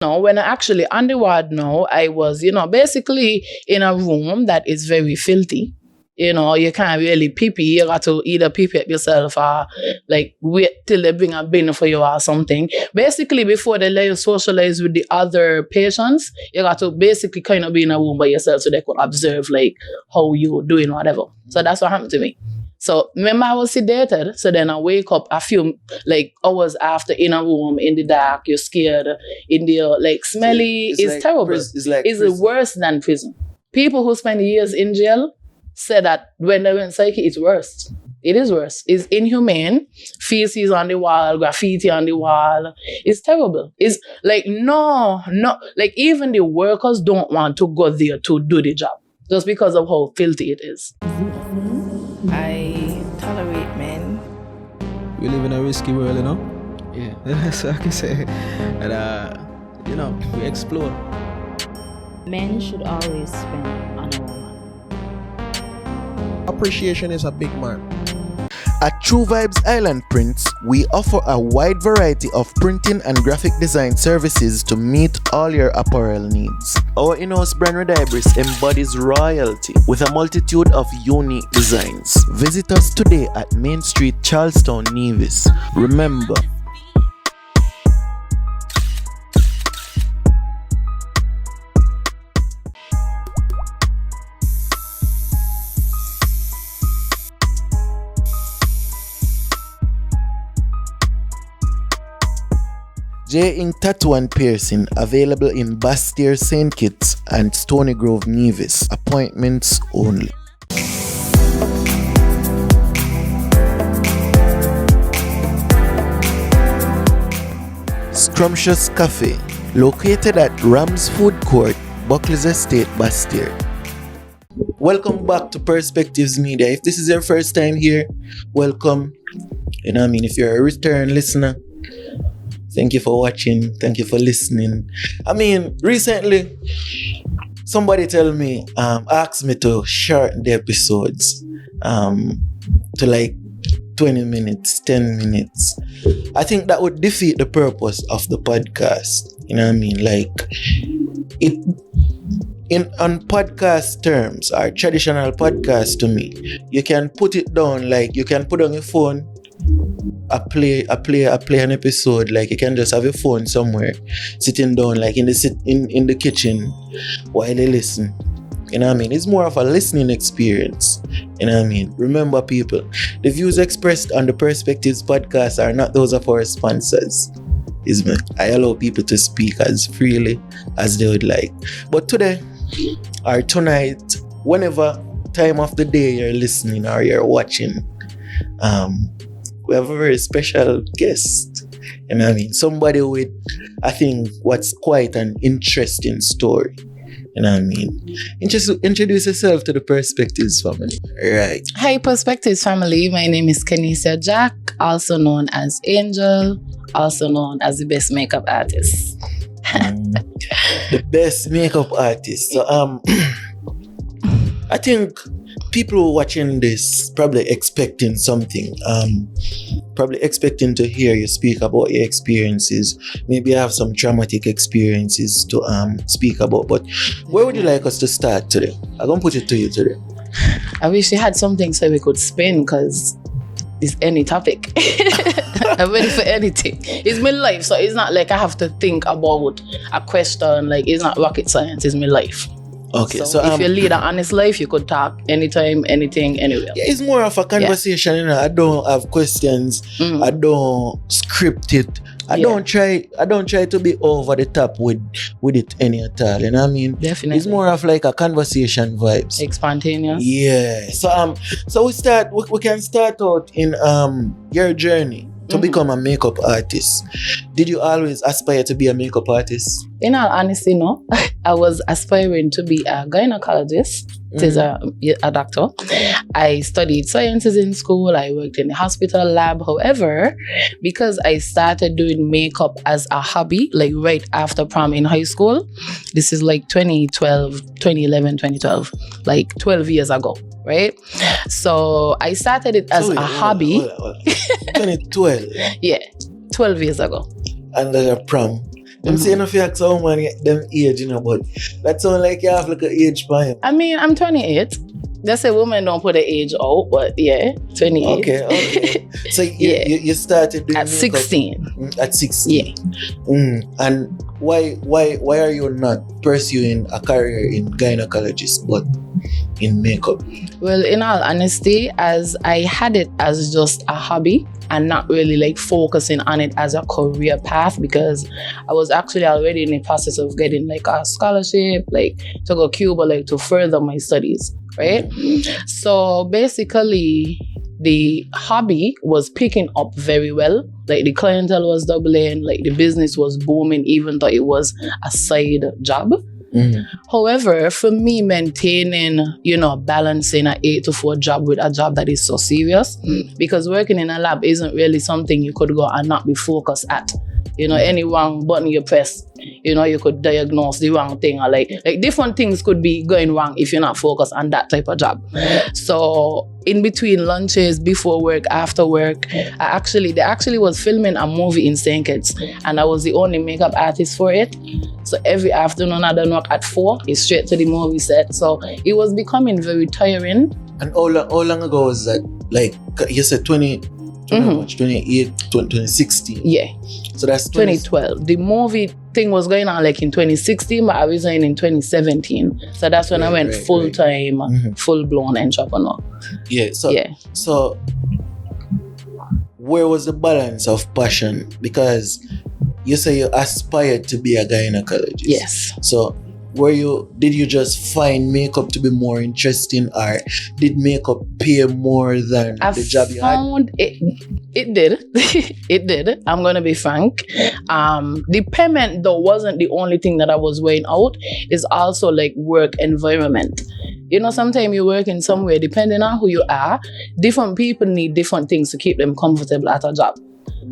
No, when I actually on the ward now, I was, basically in a room that is very filthy. You can't really pee-pee. You got to either pee-pee up yourself or like wait till they bring a bin for you or something. Basically, before they let you socialize with the other patients, you got to basically kind of be in a room by yourself so they could observe like how you doing whatever. So that's what happened to me. So remember I was sedated, so then I wake up a few like hours after in a room in the dark, you're scared, in the like smelly, it's like terrible. It's worse than prison. People who spend years in jail say that when they went psyche, it's worse. It is worse. It's inhumane. Feces on the wall, graffiti on the wall. It's terrible. It's like, no, like even the workers don't want to go there to do the job just because of how filthy it is. I tolerate men. We live in a risky world, Yeah. That's what I can say. And, we explore. Men should always spend on a woman. Appreciation is a big man. At True Vibes Island Prints, we offer a wide variety of printing and graphic design services to meet all your apparel needs. Our in-house brand Red Ibris embodies royalty with a multitude of unique designs. Visit us today at Main Street, Charlestown, Nevis. Remember, J Ink Tattoo and Piercing, available in Bastyr St. Kitts and Stony Grove, Nevis. Appointments only. Scrumptious Cafe, located at Rams Food Court, Buckley's Estate, Bastyr. Welcome back to Perspectives Media. If this is your first time here, welcome. If you're a return listener, thank you for watching. Thank you for listening. Recently, somebody asked me to shorten the episodes to like 20 minutes, 10 minutes. I think that would defeat the purpose of the podcast. On podcast terms, or traditional podcast to me, you can put it down, like you can put on your phone, I play an episode, like you can just have your phone somewhere, sitting down, like in the kitchen while you listen. It's more of a listening experience. Remember, people, the views expressed on the Perspectives podcast are not those of our sponsors. I allow people to speak as freely as they would like. But today or tonight, whenever time of the day you're listening or you're watching, we have a very special guest. Somebody with, I think, what's quite an interesting story. Introduce yourself to the Perspectives family. Right. Hi, Perspectives family. My name is Kenesia Jack, also known as Angel, also known as the best makeup artist. The best makeup artist. So, I think people watching this probably expecting something. Probably expecting to hear you speak about your experiences. Maybe you have some traumatic experiences to speak about. But where would you like us to start today? I'm gonna put it to you today. I wish you had something so we could spin, because it's any topic. I'm ready for anything. It's my life, so it's not like I have to think about a question. Like, it's not rocket science, it's my life. Okay, so if you lead an honest life, you could talk anytime, anything, anywhere. Yeah, it's more of a conversation. I don't have questions. I don't script it. I don't try to be over the top with it any at all. Definitely. It's more of like a conversation vibes. Spontaneous. Yeah. So we can start out in your journey to become a makeup artist. Did you always aspire to be a makeup artist? In all honesty, no. I was aspiring to be a gynecologist. It is a doctor. I studied sciences in school. I worked in the hospital lab. However, because I started doing makeup as a hobby, like right after prom in high school, this is like 2012, like 12 years ago, right? So I started it as a hobby. 2012? Yeah, 12 years ago. Under the prom. Them say no fear so woman them age, but that sound like you have like an age for him. I mean, I'm 28. They say women don't put the age out, but yeah, 28. Okay. So you started doing at makeup 16. At 16. Yeah. And why are you not pursuing a career in gynecologist but in makeup? Well, in all honesty, as I had it as just a hobby and not really like focusing on it as a career path, because I was actually already in the process of getting like a scholarship, like to go Cuba, like to further my studies, right? So basically, the hobby was picking up very well. Like the clientele was doubling, like the business was booming, even though it was a side job. However, for me, maintaining, balancing an 8 to 4 job with a job that is so serious, because working in a lab isn't really something you could go and not be focused at. Any wrong button you press, you could diagnose the wrong thing, or like different things could be going wrong if you're not focused on that type of job. So in between lunches, before work, after work, they actually was filming a movie in St. Kitts, and I was the only makeup artist for it. So every afternoon I done work at 4, it's straight to the movie set. So it was becoming very tiring. And how long ago was that? Like you said 28, 2016. Yeah. So that's 2012. The movie thing was going on like in 2016, but I resigned in 2017. So that's when I went full-time, full-blown entrepreneur. Yeah. So where was the balance of passion? Because you say you aspired to be a gynecologist. Yes. So did you just find makeup to be more interesting, or did makeup pay more than the job you had? It did. It did. I'm gonna be frank. The payment though wasn't the only thing that I was weighing out. It's also like work environment. Sometimes you work in somewhere, depending on who you are, different people need different things to keep them comfortable at a job.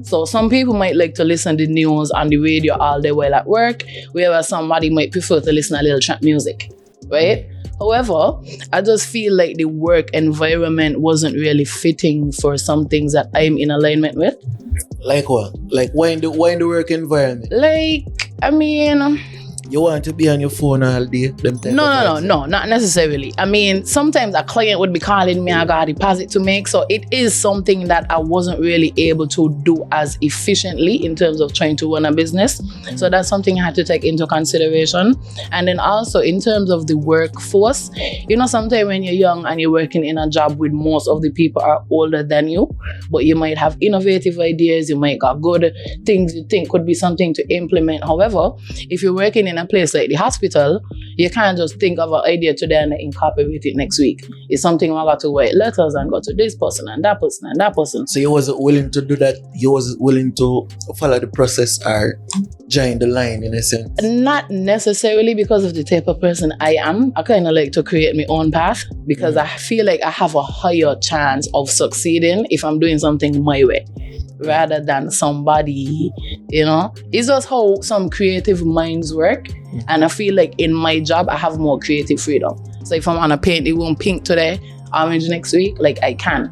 So some people might like to listen to the news on the radio all day while at work, whereas somebody might prefer to listen to a little trap music, right? However, I just feel like the work environment wasn't really fitting for some things that I'm in alignment with. Like what? Like why in the work environment? You want to be on your phone all day? No, not necessarily. Sometimes a client would be calling me, I got a deposit to make. So it is something that I wasn't really able to do as efficiently in terms of trying to run a business. So that's something I had to take into consideration. And then also in terms of the workforce, sometimes when you're young and you're working in a job with most of the people are older than you, but you might have innovative ideas, you might got good things you think could be something to implement. However, if you're working in a place like the hospital, you can't just think of an idea today and incorporate it next week. It's something I got to write letters and go to this person and that person and that person. So you wasn't willing to do that? You wasn't willing to follow the process or join the line in a sense? Not necessarily, because of the type of person I am. I kind of like to create my own path, because I feel like I have a higher chance of succeeding if I'm doing something my way, rather than somebody, It's just how some creative minds work. And I feel like in my job, I have more creative freedom. So if I want to paint the room pink today, orange next week, like I can.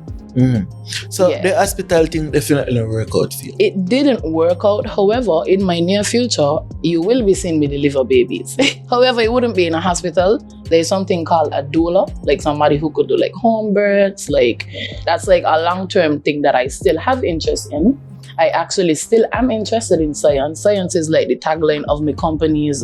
So the hospital thing definitely didn't work out for you? It didn't work out. However, in my near future, you will be seeing me deliver babies. However, it wouldn't be in a hospital. There's something called a doula, like somebody who could do like home births. Like that's like a long-term thing that I still have interest in. I actually still am interested in science. Science is like the tagline of my company's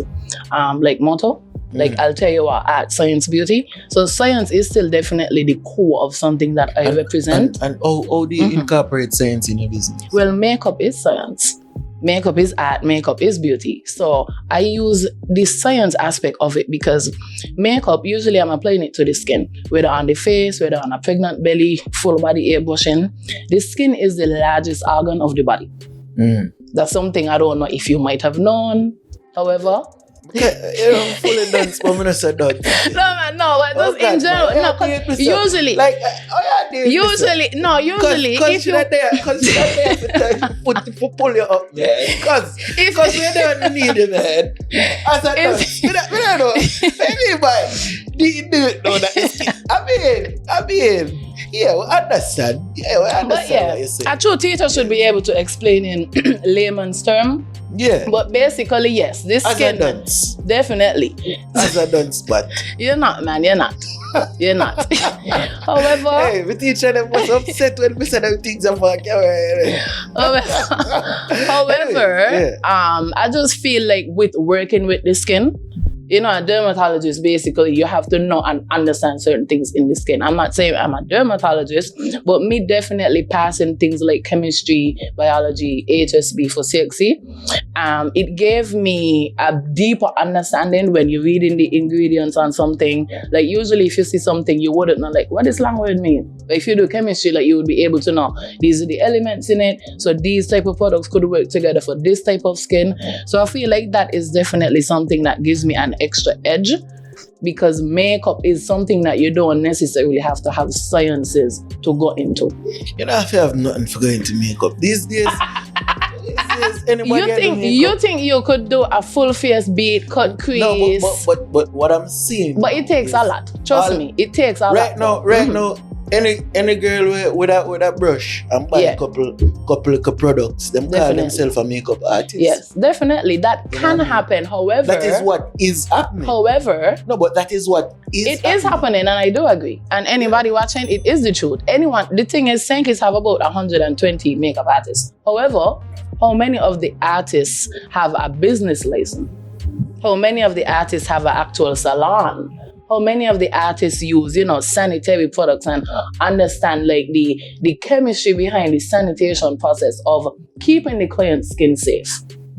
motto. Like I'll tell you what, art, science, beauty. So science is still definitely the core of something that I represent. And how do you incorporate science in your business? Well, makeup is science. Makeup is art, makeup is beauty. So I use the science aspect of it, because makeup, usually I'm applying it to the skin, whether on the face, whether on a pregnant belly, full body airbrushing. The skin is the largest organ of the body. That's something I don't know if you might have known. However, fully done, but I'm not so done. No, man, no, but just in general, no, cause usually, usually, if you pull you up, because we don't need it, man. As I know, yeah, we understand. But yeah, a true teacher should be able to explain in layman's term Yeah. But basically, yes, this As skin a dunce. definitely. As a dunce, but You're not, man. You're not. You're not. However, hey, we teacher them was upset when we said them things about camera. however, Anyway, I just feel like with working with the skin, a dermatologist, basically, you have to know and understand certain things in the skin. I'm not saying I'm a dermatologist, but me definitely passing things like chemistry, biology, HSB for CXC, it gave me a deeper understanding when you're reading the ingredients on something. Like usually if you see something, you wouldn't know like, what does language mean? But if you do chemistry, like you would be able to know these are the elements in it. So these type of products could work together for this type of skin. So I feel like that is definitely something that gives me an extra edge, because makeup is something that you don't necessarily have to have sciences to go into. You know, if you have nothing for going to makeup these days, anybody you think you could do a full face beat, cut crease? No, but what I'm seeing. But it takes a lot. Trust me, it takes a lot. Right now, any girl with a brush and buy a couple products, them call themselves a makeup artist. Yes, definitely. That can happen. However, that is what is happening. However, no, but that is what is happening, and I do agree. And anybody watching, it is the truth. The thing is, Sankis have about 120 makeup artists. However, how many of the artists have a business license? How many of the artists have an actual salon? How many of the artists use, sanitary products and understand like the chemistry behind the sanitation process of keeping the client's skin safe?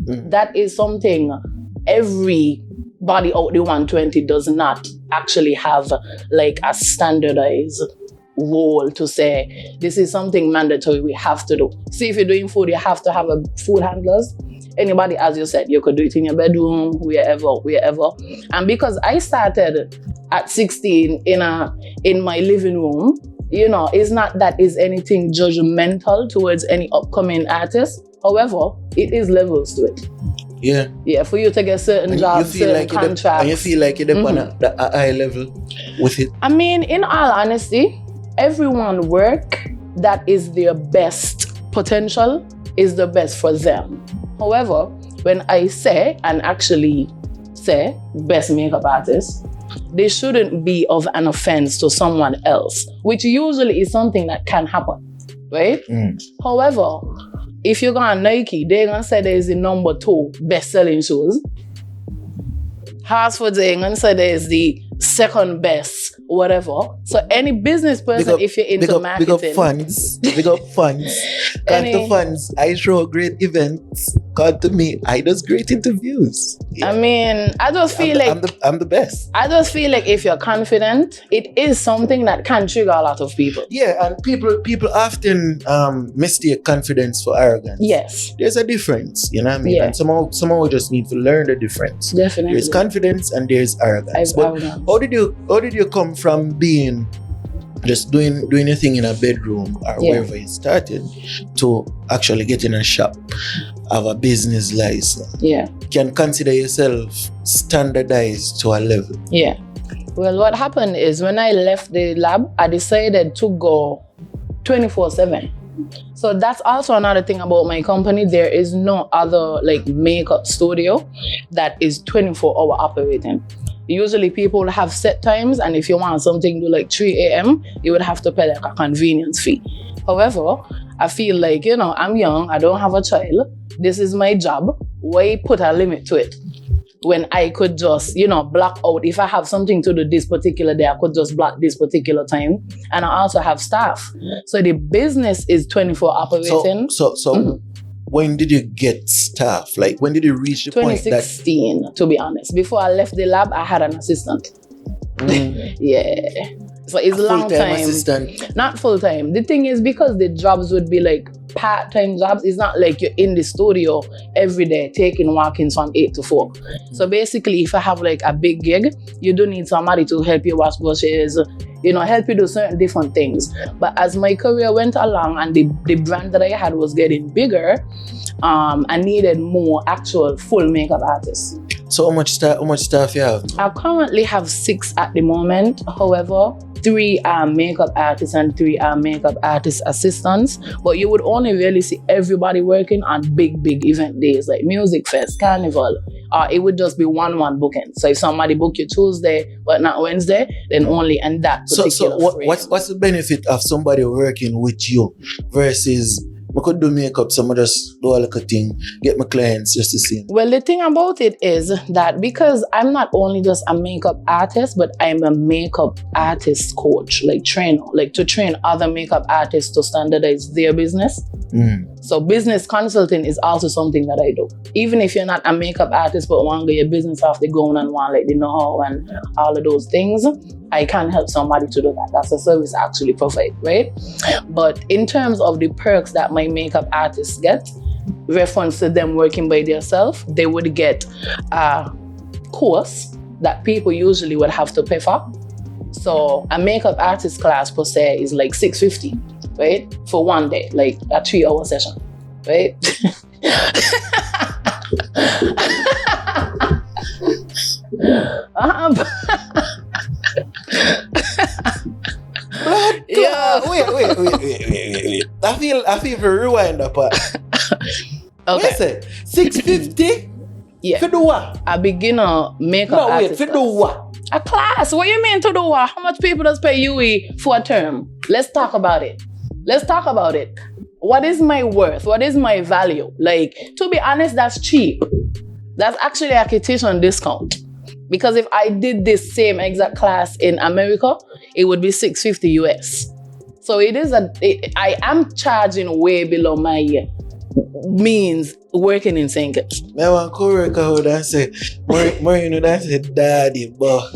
Mm-hmm. That is something everybody out the 120 does not actually have like a standardized role to say, this is something mandatory we have to do. See, if you're doing food, you have to have a food handlers. Anybody, as you said, you could do it in your bedroom, wherever. And because I started at 16 in my living room, it's not that is anything judgmental towards any upcoming artist. However, it is levels to it. Yeah. Yeah, for you to get certain jobs, certain contracts. And you feel like you're on a high level with it? I mean, in all honesty, everyone work that is their best potential is the best for them. However, when I say best makeup artist, they shouldn't be of an offense to someone else, which usually is something that can happen, right? Mm. However, if you go on Nike, they're going to say there's the number 2 best-selling shoes. Hartsford, they're going to say there's the second best, whatever. So any business person, if you're into marketing. Big up funds. Come to funds. I show great events. Come to me. I do great interviews. Yeah. I mean, I just feel I'm the best. I just feel like if you're confident, it is something that can trigger a lot of people. Yeah, and people often mistake confidence for arrogance. Yes. There's a difference, you know what I mean? Yeah. And somehow we just need to learn the difference. Definitely. There's confidence and there's arrogance. How did you come from being just doing your thing in a bedroom or wherever you started to actually getting a shop, have a business license? Yeah. Can consider yourself standardized to a level? Yeah. Well, what happened is when I left the lab, I decided to go 24/7. So that's also another thing about my company. There is no other like makeup studio that is 24-hour operating. Usually people have set times, and if you want something to like 3 a.m., you would have to pay like a convenience fee. However, I feel like, I'm young, I don't have a child. This is my job. Why put a limit to it? When I could just, block out. If I have something to do this particular day, I could just block this particular time. And I also have staff. So the business is 24 operating. So when did you get staff? Like, when did you reach the point that... 2016, to be honest. Before I left the lab, I had an assistant. Yeah. So it's a long time. Assistant. Not full-time. The thing is, because the jobs would be like part-time jobs, it's not like you're in the studio every day taking walk-ins from 8 to 4. So basically, if I have like a big gig, you do need somebody to help you wash brushes, help you do certain different things. But as my career went along and the brand that I had was getting bigger, I needed more actual full makeup artists. So how much staff you have? I currently have 6 at the moment. However, 3 are makeup artists and 3 are makeup artist assistants. But you would only really see everybody working on big event days like Music Fest, Carnival. It would just be one booking. So if somebody book you Tuesday but not Wednesday, then only in that particular frame. What's the benefit of somebody working with you versus I could do makeup, so I just do a little thing, get my clients just the same? Well, the thing about it is that because I'm not only just a makeup artist, but I'm a makeup artist coach, like trainer, like to train other makeup artists to standardize their business. So business consulting is also something that I do. Even if you're not a makeup artist, but want to get your business off the ground and want like the know-how and all of those things, I can help somebody to do that. That's a service I actually provide, right? But in terms of the perks that my makeup artists get, reference to them working by themselves, they would get a course that people usually would have to pay for. So a makeup artist class per se is like $650, right? For one day, like a 3-hour session, right? Yeah. Wait. I feel to rewind that part. Okay. What is it? $650? Yeah. For do what? A beginner makeup artist. For do what? A class. What you mean to do what? How much people does pay you for a term? Let's talk about it. What is my worth? What is my value? Like, to be honest, that's cheap. That's actually a quotation discount. Because if I did this same exact class in America, it would be $650 US. So I am charging way below my means working in St. Kitts. I want coworker who done say, Marino done say, daddy, but.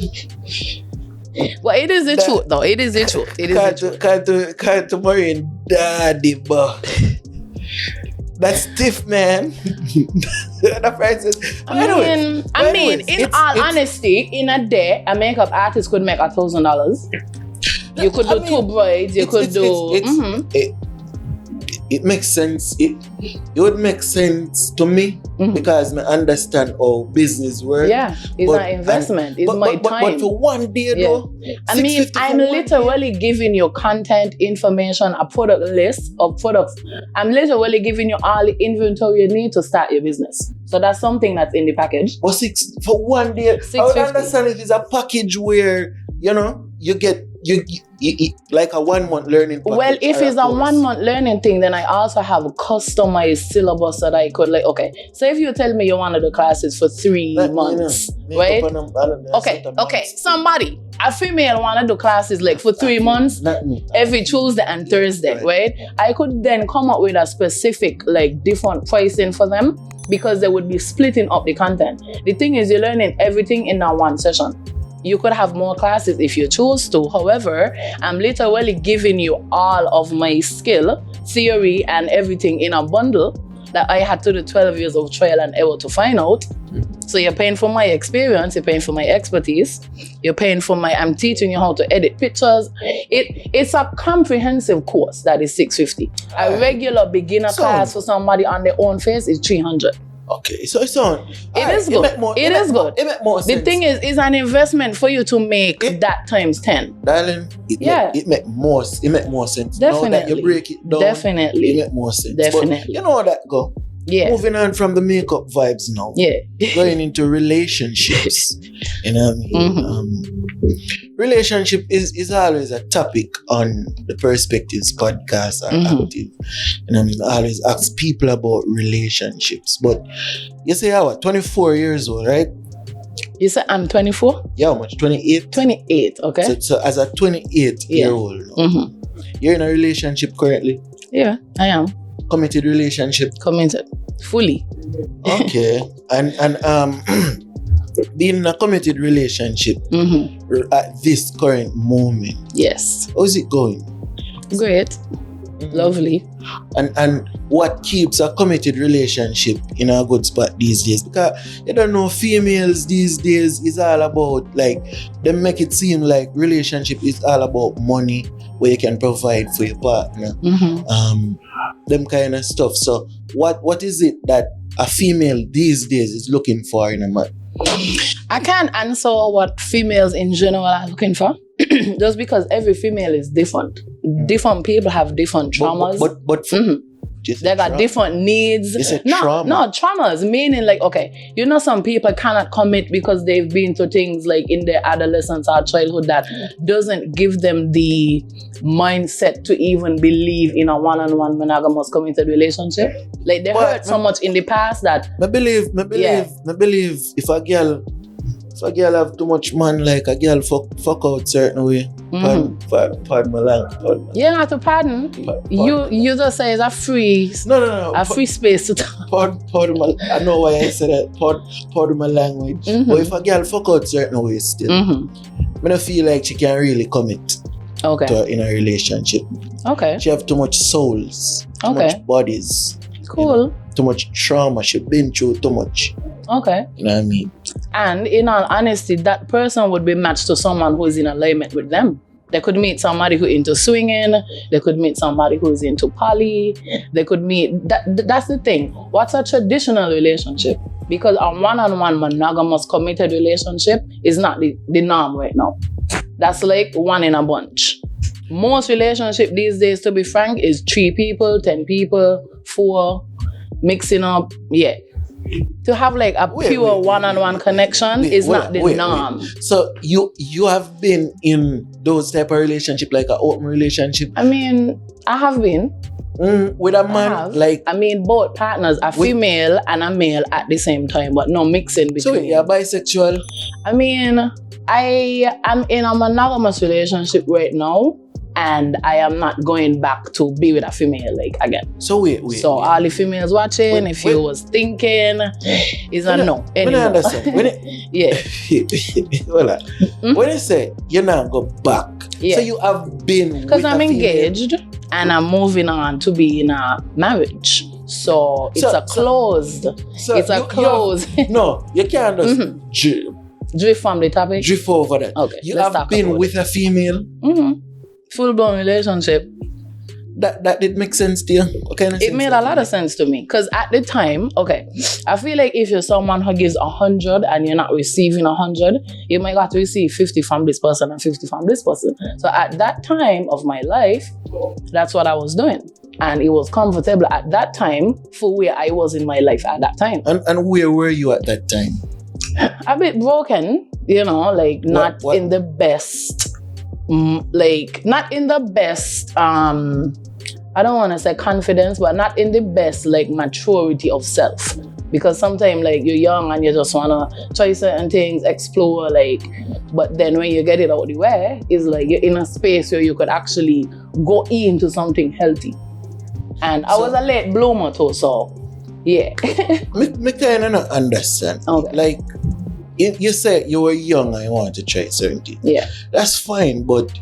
Well, it is the truth, though. It is the truth. Can't to Marino, daddy, but. That's stiff, man. The prices. I mean, in all honesty, in a day, a makeup artist could make $1,000. You could do 2 braids. You could do. It makes sense. It would make sense to me because I understand how business works. Yeah, it's an investment. It's my time. But for one day, though, I mean, I'm literally giving you content, information, a product list of products. I'm literally giving you all the inventory you need to start your business. So that's something that's in the package. But for one day, I would understand if it's a package where you get you like a 1 month learning package. Well, if it's a 1 month learning thing, then I also have a customized syllabus that I could okay. So if you tell me you want to do classes for 3 months, right? Okay. Somebody, a female want to do classes like for 3 months, every Tuesday and Thursday, right? I could then come up with a specific different pricing for them because they would be splitting up the content. The thing is, you're learning everything in that one session. You could have more classes if you choose to. However, I'm literally giving you all of my skill, theory, and everything in a bundle that I had to do 12 years of trial and error to find out. So you're paying for my experience, you're paying for my expertise, you're paying for I'm teaching you how to edit pictures. It's a comprehensive course that is $650. A regular beginner class for somebody on their own face is $300. Okay, so it's on. It is good. It is good. It makes more sense. The thing is, it's an investment for you to make that times 10. Darling, it make more sense. Definitely. Now that you break it down, definitely. It make more sense. Definitely. But you know how that go. Yeah. Moving on from the makeup vibes now. Yeah. Going into relationships. You know what I mean? Relationship is always a topic on the Perspectives podcast or active. You know what I mean? I always ask people about relationships. But you say you're 24 years old, right? You say I'm 24? Yeah, how much? 28? 28, okay. So as a 28-year-old, you're in a relationship currently? Yeah, I am. Committed relationship? Committed. Fully. Okay. And being in a committed relationship at this current moment. Yes. How's it going? Great. Lovely. And what keeps a committed relationship in a good spot these days? Because you don't know, females these days is all about they make it seem like relationship is all about money where you can provide for your partner. Them kind of stuff. So what is it that a female these days is looking for in a man? I can't answer what females in general are looking for. Just because every female is different. Different people have different traumas. But they got different needs. You said trauma. No, traumas, meaning like, okay, you know, some people cannot commit because they've been through things like in their adolescence or childhood that doesn't give them the mindset to even believe in a one-on-one monogamous committed relationship. Like they hurt so much in the past that I believe if a girl have too much man, like a girl fuck out certain way. Pardon my language. you don't have to pardon. You just say it's a free No. a free space to talk. Pardon my, I know why I said that. Pardon my language. But if a girl fuck out certain ways still, I don't feel like she can really commit in a relationship. Okay. She have too much souls, too much bodies. Cool. You know, too much trauma. She been through too much. Okay. You know what I mean? And in all honesty, that person would be matched to someone who is in alignment with them. They could meet somebody who into swinging. They could meet somebody who's into poly. They could meet... That's the thing. What's a traditional relationship? Because a one-on-one monogamous committed relationship is not the norm right now. That's like one in a bunch. Most relationship these days, to be frank, is 3 people, 10 people, 4, mixing up. Yeah. To have like a pure one-on-one connection is not the norm. So you have been in those type of relationship, like an open relationship? I mean, I have been. With a man, like... I mean, both partners, a female and a male at the same time, but no mixing between. So you're bisexual? I mean, I am in a monogamous relationship right now. And I am not going back to be with a female like again. So wait. So all the females watching, if you was thinking, is a no anymore. I understand. Yeah. When you say you're not go back, so you have been because I'm engaged and I'm moving on to be in a marriage. So it's a closed. No, you can't just drift from the topic. Drift over that. Okay. You have been with a female. Full-blown relationship. That did make sense to you? It made a lot of sense to me. Because at the time, I feel like if you're someone who gives 100 and you're not receiving 100, you might have to receive 50 from this person and 50 from this person. So at that time of my life, that's what I was doing. And it was comfortable at that time for where I was in my life at that time. And where were you at that time? A bit broken, you know, like not in the best... not in the best I don't want to say confidence, but not in the best like maturity of self, because sometimes like you're young and you just want to try certain things, explore, like, but then when you get it out the way, it's like you're in a space where you could actually go into something healthy. And I was a late bloomer too, so yeah. me kind of not understand. Like you said you were young and you wanted to try certain things. Yeah. That's fine, but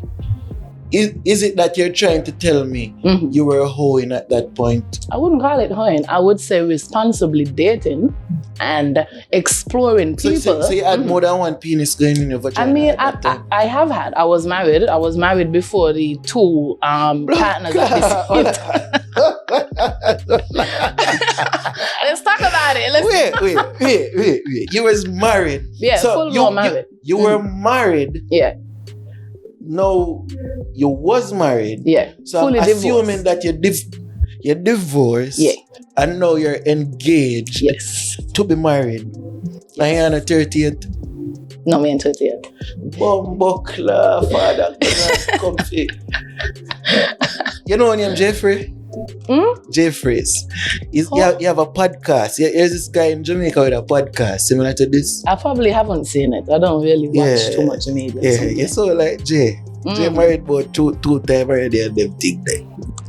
is it that you're trying to tell me you were hoeing at that point? I wouldn't call it hoeing. I would say responsibly dating and exploring people. So you had more than one penis going in your vagina? I mean, I have had. I was married. I was married before the 2 partners at the same time. Let's talk about it. Wait. You was married. Yeah, so full married. You were married. Yeah. No, you was married. Yeah. So fully I'm assuming divorced. that you're divorced. Yeah. And now you're engaged. Yes. To be married. Now you're on a 30th. No, me on 30th. Bumbukla, father, comfy. You know him, Jeffrey? Jeffries. You have a podcast. There's this guy in Jamaica with a podcast similar to this. I probably haven't seen it. I don't really watch too much media. Yeah, you saw like Jay. Jay married about two times already and them thing there.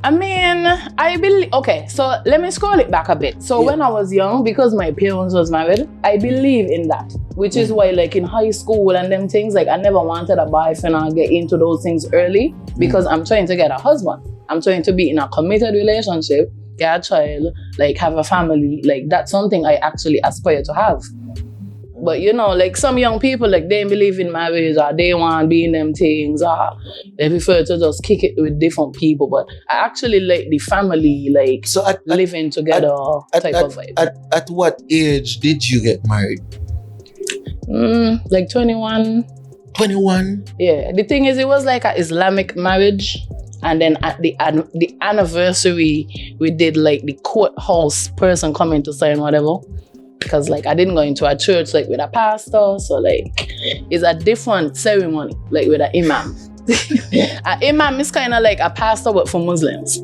I mean, I believe... Okay, so let me scroll it back a bit. So when I was young, because my parents was married, I believe in that. Which is why, like, in high school and them things, like, I never wanted a boyfriend or get into those things early because I'm trying to get a husband. I'm trying to be in a committed relationship, get a child, like, have a family. Like, that's something I actually aspire to have. But, you know, like, some young people, like, they believe in marriage or they want to be in them things or they prefer to just kick it with different people. But I actually like the family, like, so living together type of vibe. At what age did you get married? Like 21. 21. Yeah. The thing is, it was like an Islamic marriage. And then at the anniversary, we did like the courthouse person coming to sign whatever. Because like I didn't go into a church like with a pastor. So like it's a different ceremony, like with an imam. An imam is kind of like a pastor but for Muslims.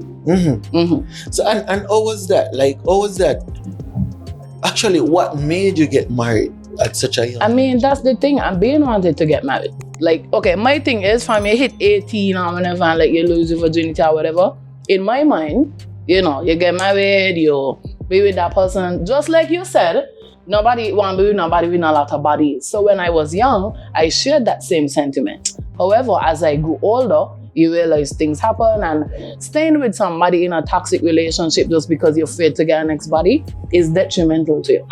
So and how was that? Like how was that? Actually, what made you get married at such a young I mean, that's the thing. I'm being wanted to get married. Like, okay, my thing is, from you hit 18 or whenever, and like you lose your virginity or whatever, in my mind, you know, you get married, you be with that person. Just like you said, nobody want to be with nobody with a lot of bodies. So when I was young, I shared that same sentiment. However, as I grew older, you realize things happen, and staying with somebody in a toxic relationship just because you're afraid to get a next body is detrimental to you.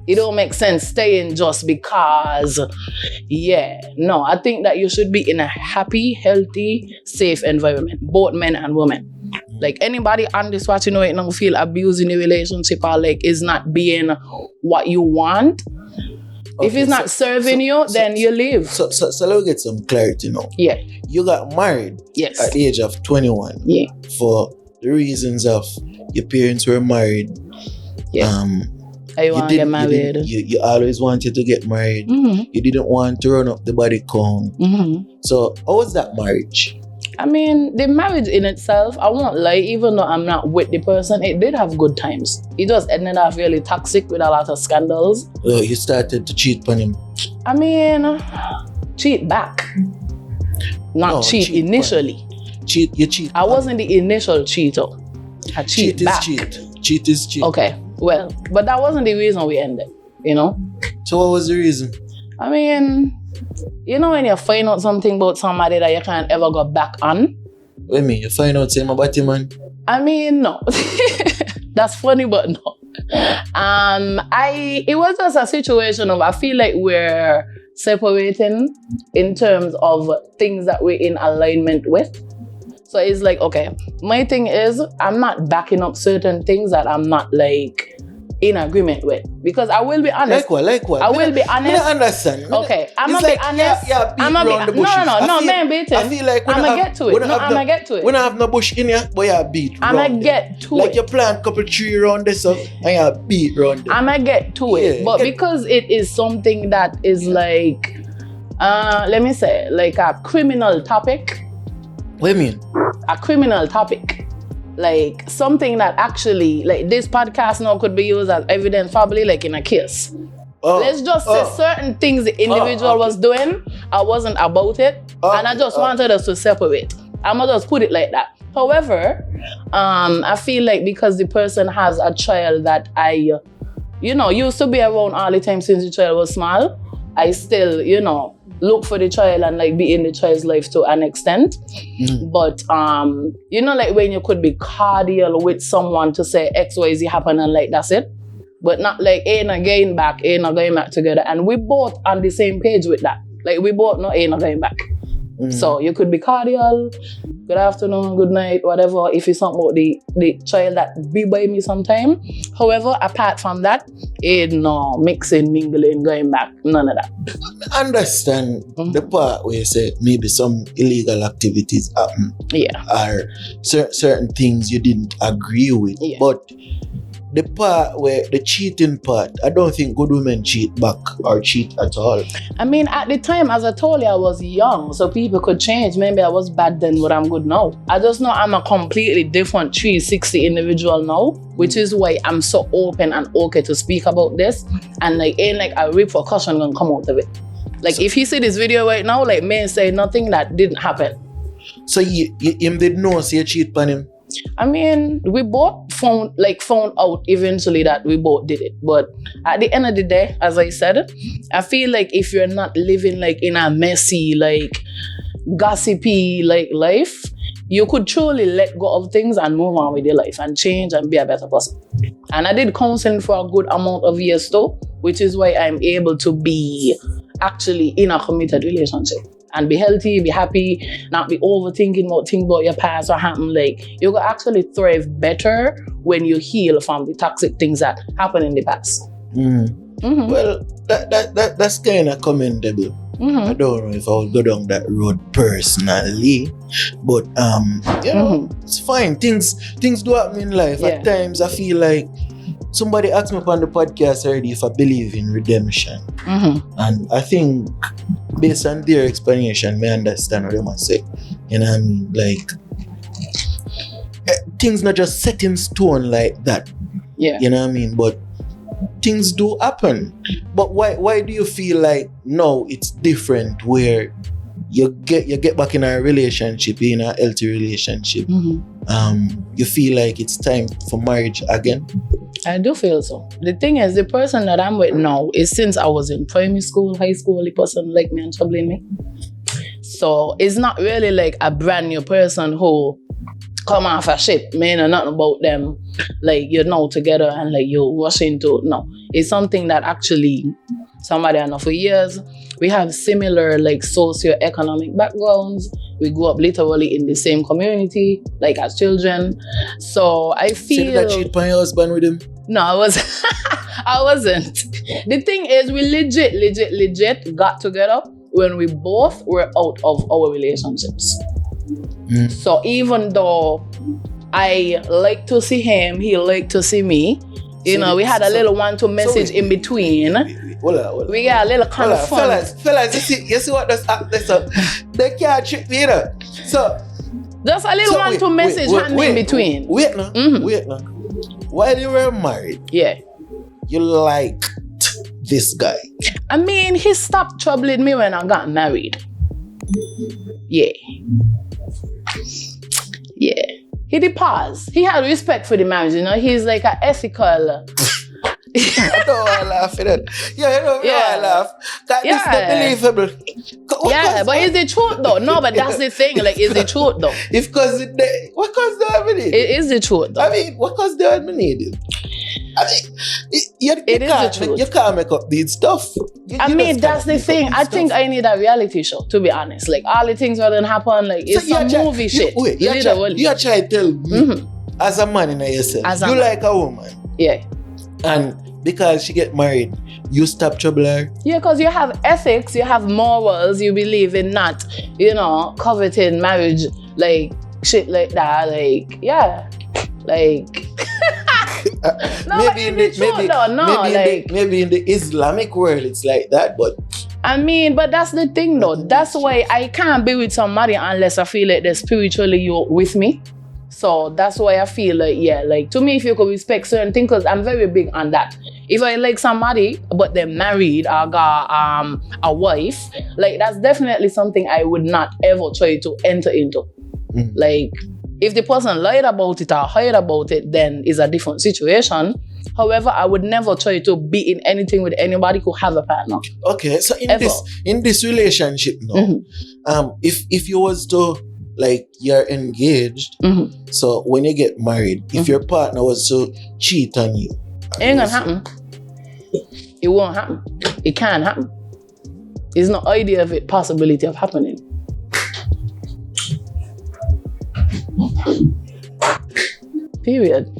It don't make sense staying just because, no. I think that you should be in a happy, healthy, safe environment, both men and women. Like anybody on this watch, you know, it don't feel abused in a relationship or like is not being what you want. Okay, if it's not serving you, then you leave. So let me get some clarity now. Yeah. You got married at the age of 21. Yeah. For the reasons of your parents were married. Yeah. I want to get married. You always wanted to get married. You didn't want to run up the body count. So how was that marriage? I mean, the marriage in itself, I won't lie, even though I'm not with the person, it did have good times. It just ended up really toxic with a lot of scandals. You started to cheat on him? I mean, cheat back. Not cheat initially. You cheat. I wasn't the initial cheater. I cheat back. Cheat is cheat. Okay, well, but that wasn't the reason we ended, you know? So what was the reason? I mean, you know when you find out something about somebody that you can't ever go back on? What do you mean? You find out same about him, man? I mean, no. That's funny, but no. It was just a situation of, I feel like we're separating in terms of things that we're in alignment with. So it's like, okay, my thing is, I'm not backing up certain things that I'm not like in agreement with. Because I will be honest. Like what? I will be honest. I understand. Okay, I'm gonna be honest. I'm gonna be no, man, beating. I feel like I'm gonna get to it. I'm gonna get to it. We don't have no bush in here, but you beat. I'm gonna get to it. Like you plant couple tree around this and you beat round it. I'm gonna get to it. But because it is something that is like, let me say, like a criminal topic. What do you mean? A criminal topic. Like something that actually, like this podcast now could be used as evidence probably like in a case. Let's just say certain things the individual was doing, I wasn't about it, and I just wanted us to separate. I'm gonna just put it like that. However, I feel like because the person has a child that I, used to be around all the time since the child was small, I still, look for the child and like be in the child's life to an extent. But like when you could be cordial with someone to say XYZ happened and like that's it. But not like ain't not going back together. And we both on the same page with that. Like we both know ain't not going back. So you could be cordial, good afternoon, good night, whatever, if it's something about the child that be by me sometime. However, apart from that, no mixing, mingling, going back, none of that. I understand the part where you say maybe some illegal activities happen. Yeah. Or certain things you didn't agree with. Yeah. But the part where the cheating part, I don't think good women cheat back or cheat at all. I mean, at the time, as I told you, I was young, so people could change. Maybe I was bad then, but I'm good now. I just know I'm a completely different 360 individual now, which is why I'm so open and okay to speak about this. And like, ain't like a repercussion gonna come out of it. Like, if you see this video right now, like, me say nothing that didn't happen. So him did know, so you cheat on him? I mean, we both found out eventually that we both did it. But at the end of the day, as I said, I feel like if you're not living like in a messy, like gossipy like life, you could truly let go of things and move on with your life and change and be a better person. And I did counseling for a good amount of years too, which is why I'm able to be actually in a committed relationship. And be healthy, be happy, not be overthinking about your past or happen. Like, you can actually thrive better when you heal from the toxic things that happened in the past. Mm-hmm. Well, that's kind of commendable. Mm-hmm. I don't know if I would go down that road personally, but you know, it's fine. Things do happen in life. Yeah. At times, I feel like somebody asked me on the podcast already if I believe in redemption, and I think based on their explanation, I understand what they must say. You know what I mean? Like things not just set in stone like that. Yeah. You know what I mean? But things do happen. But why do you feel like no, it's different where you get back in a relationship, in a healthy relationship, you feel like it's time for marriage again? I do feel so. The thing is, the person that I'm with now is since I was in primary school, high school, the person like me and troubling me. So it's not really like a brand new person who come off a ship, man, or nothing about them. Like you're now together and like you rush into it. No, it's something that actually somebody I know for years. We have similar like socio-economic backgrounds. We grew up literally in the same community, like as children. So I feel. Say that cheat on your husband with him? No, I wasn't. The thing is, we legit got together when we both were out of our relationships. So even though I like to see him, he liked to see me, you know, we had a little one-two message in between. We got a little kind of fun. Fellas, you see what this up? They can't trick me, you know. So just a little one-two message in between. Wait now. While you were married, yeah, you liked this guy. I mean, he stopped troubling me when I got married. Yeah. He did pause. He had respect for the marriage, you know. He's like an ethical. I don't want to laugh at that. Yeah, you know I laugh. That is not believable. But is the truth though? No, but that's the thing. Like, is the truth though? What cause they have needed? It is the truth though. I mean, what cause they have needed? I mean, you can't make up these stuff. That's the thing. I think I need a reality show, to be honest. Like, all the things that didn't happen, like, it's some movie shit. You try to tell me, as a man in yourself, you like a woman. Yeah. And because she get married, you stop trouble her? Yeah, because you have ethics, you have morals, you believe in not, you know, coveting marriage, like, shit like that. Like, yeah. Like... maybe in the Islamic world it's like that, but I mean, but that's the thing though. That's why I can't be with somebody unless I feel like they're spiritually you with me. So that's why I feel like, yeah, like to me, if you could respect certain things, because I'm very big on that. If I like somebody but they're married or got a wife, like that's definitely something I would not ever try to enter into. Like, if the person lied about it or hid about it, then it's a different situation. However, I would never try to be in anything with anybody who have a partner. Okay, so in this relationship now, if you was to, like, you're engaged, so when you get married, if your partner was to cheat on you, it ain't gonna happen. It won't happen. It can't happen. There's no idea of it, possibility of happening. Period.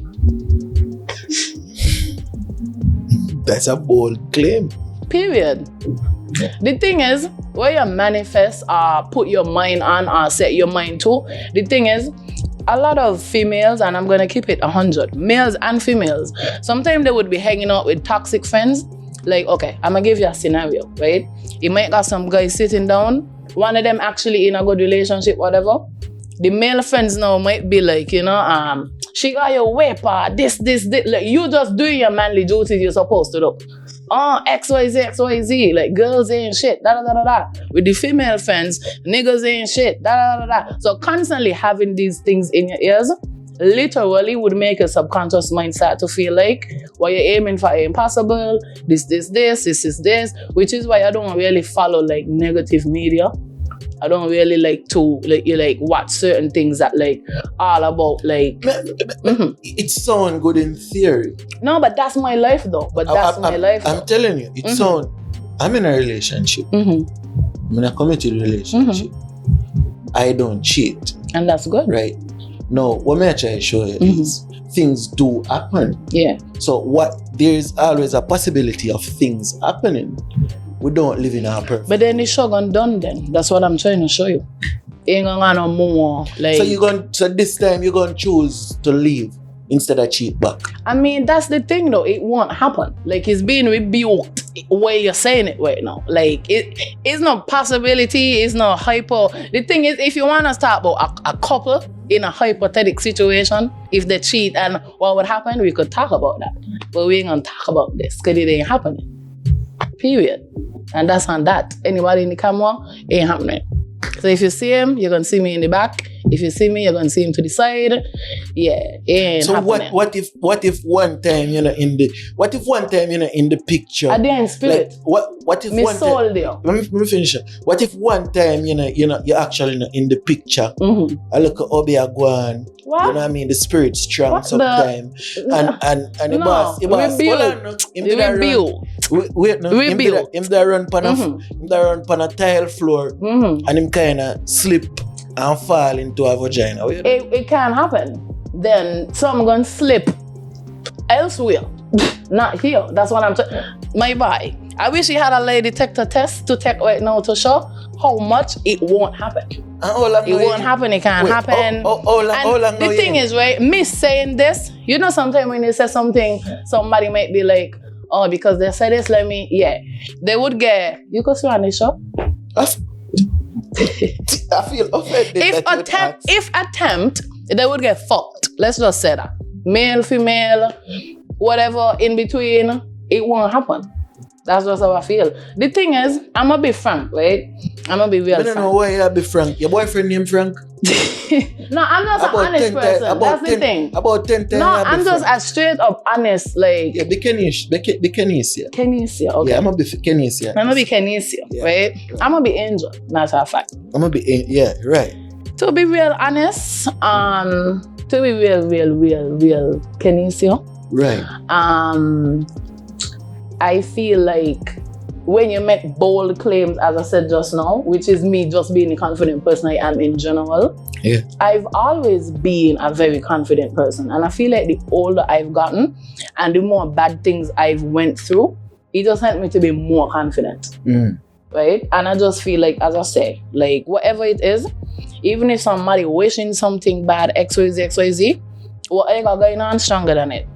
That's a bold claim. Period. The thing is, where you manifest or put your mind on or set your mind to, the thing is, a lot of females, and I'm gonna keep it 100, males and females, sometimes they would be hanging out with toxic friends. Like, okay, I'm gonna give you a scenario, right? You might got some guys sitting down, one of them actually in a good relationship, whatever. The male friends now might be like, you know, she got your whipper, this. Like, you just doing your manly duties you're supposed to do. XYZ. Like, girls ain't shit, da. With the female friends, niggas ain't shit, da. So constantly having these things in your ears literally would make your subconscious mind start to feel like what you're aiming for ain't possible, this, which is why I don't really follow, like, negative media. I don't really like to watch certain things that like all about like. It sounds good in theory. No, but that's my life though. I'm telling you, it sounds. I'm in a relationship. I'm in a committed relationship. I don't cheat. And that's good. Right. No, what may I try to show you is things do happen. Yeah. So there's always a possibility of things happening. We don't live in our perfect. But then the shogun done then. That's what I'm trying to show you. Ain't gonna no more. Like, So this time you're gonna choose to leave instead of cheat back. I mean, that's the thing though. It won't happen. Like, it's being rebuked where you're saying it right now. Like, it's not possibility, it's not hypo. The thing is, if you want to talk about a couple in a hypothetical situation, if they cheat and what would happen, we could talk about that. But we ain't gonna talk about this because it ain't happening. Period. And that's on that. Anybody in the camera, ain't happening. So if you see him, you're gonna see me in the back. If you see me, you're gonna see him to the side. Yeah, it ain't so happening. what if one time you're not in the picture? I didn't spirit. Like, what if Me one soul time? there. Let me finish it. What if one time you're actually not in the picture? Mm-hmm. I look at Obi Agwan. What? You know what I mean? The spirit's strong What sometimes. And the boss. Rebuke. Wait, no. Rebuke. Him that run pan a tile floor and him kinda slip and fall into a vagina. It can happen. Then some gonna slip elsewhere. Not here. That's what I'm saying. My boy. I wish he had a lie detector test to take right now to show how much it won't happen. It won't happen, it can't happen. The thing is, right, me saying this, you know, sometimes when you say something, somebody might be like, oh, because they said this, they would get, you could see on the show. I feel offended. If attempt, they would get fucked. Let's just say that. Male, female, whatever in between, it won't happen. That's just how I feel. The thing is, I'm gonna be frank, right? I'm gonna be real frank. I don't know why you be frank. Your boyfriend named Frank? No, I'm just an honest person. That's the thing. About 10 times. No, I'm just as straight up honest, like. Yeah, be Kenesia. Kenesia, okay. Yeah, I'm gonna be Kenesia. I'm gonna be Kenesia, right? I'm gonna be Angel, matter of fact. I'm gonna be, yeah, right. To be real honest, to be real Kenesia. Right. I feel like when you make bold claims, as I said just now, which is me just being the confident person I am in general, yeah. I've always been a very confident person. And I feel like the older I've gotten and the more bad things I've went through, it just helped me to be more confident. Right? And I just feel like, as I say, like whatever it is, even if somebody wishing something bad, XYZ, what I got going on stronger than it.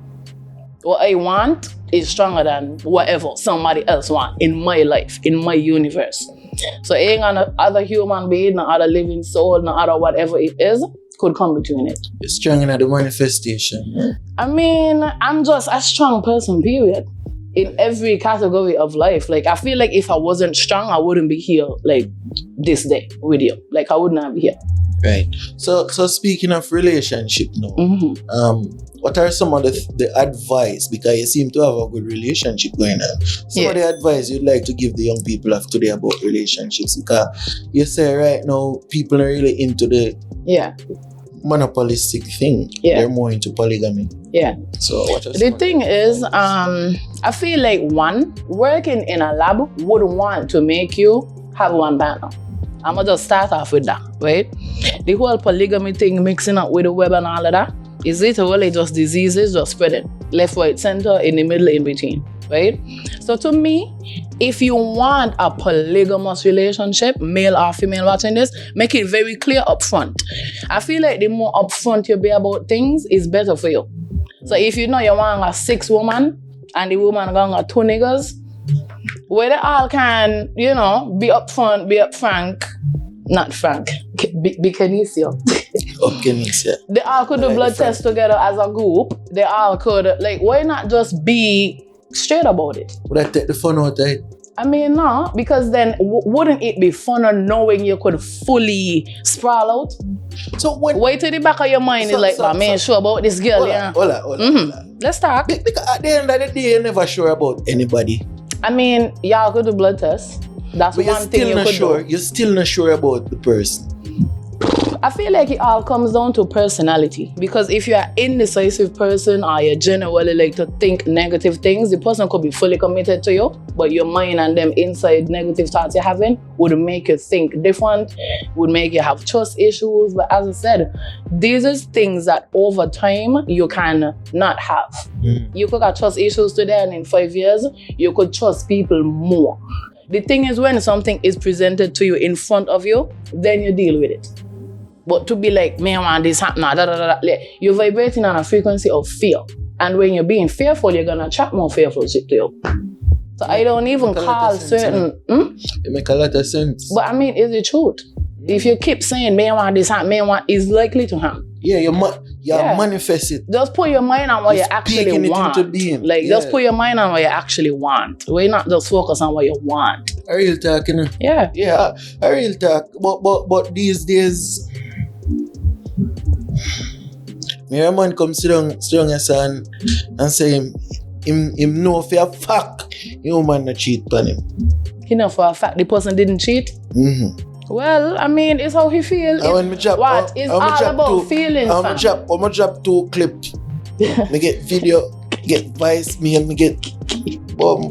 What I want is stronger than whatever somebody else wants in my life, in my universe. So ain't no other human being, no other living soul, no other whatever it is, could come between it. You're strong in the manifestation. I mean, I'm just a strong person, period. In every category of life. Like, I feel like if I wasn't strong, I wouldn't be here, like, this day with you. Like, I would not be here. Right. So speaking of relationship now, what are some of the advice, because you seem to have a good relationship going on, some of the advice you'd like to give the young people of today about relationships? Because you say right now people are really into the monopolistic thing. They're more into polygamy. So what are the thing is, I feel like working in a lab wouldn't want to make you have one partner. I'm gonna just start off with that, right? The whole polygamy thing, mixing up with the web and all of that, is literally just diseases just spreading left, right, center, in the middle, in between, right? So to me, if you want a polygamous relationship, male or female watching this, make it very clear up front. I feel like the more upfront you be about things is better for you. So if you know you want a 6 woman and the woman got 2 niggas, where they all can, you know, be upfront, be frank, not frank, be Kenesia. Kenesia. They all could do blood tests together as a group. They all could, like, why not just be straight about it? Would I take the fun out of it? I mean, no, because then wouldn't it be funner knowing you could fully sprawl out? So when way to the back of your mind is like, man, sure about this girl, hold on. Let's talk. Because at the end of the day, you're never sure about anybody. I mean, y'all could do blood tests. That's but one thing you could do. You're still not sure about the person. I feel like it all comes down to personality, because if you're an indecisive person or you generally like to think negative things, the person could be fully committed to you, but your mind and them inside negative thoughts you're having would make you think different, would make you have trust issues. But as I said, these are things that over time you can not have. You could have trust issues today, and in 5 years you could trust people more. The thing is, when something is presented to you in front of you, then you deal with it. But to be like, man, I want this happen, you're vibrating on a frequency of fear. And when you're being fearful, you're going to attract more fearful shit to you. So I don't even call certain... It make a lot of sense. But I mean, it's the truth. If you keep saying, man, I want this happen, man, I want, it's likely to happen. Yeah, you manifest it. Just put your mind on what you actually want. Just put your mind on what you actually want. We're not just focus on what you want. A real talk, you know? Yeah. Yeah, a real talk. But these days, a man come sit down and say him know for a fact your man not cheat on him. He know for a fact the person didn't cheat? Mm-hmm. Well, I mean, it's how he feels. It's all about feelings, I'm gonna drop 2 clips. Me get video, get voice, me get boom.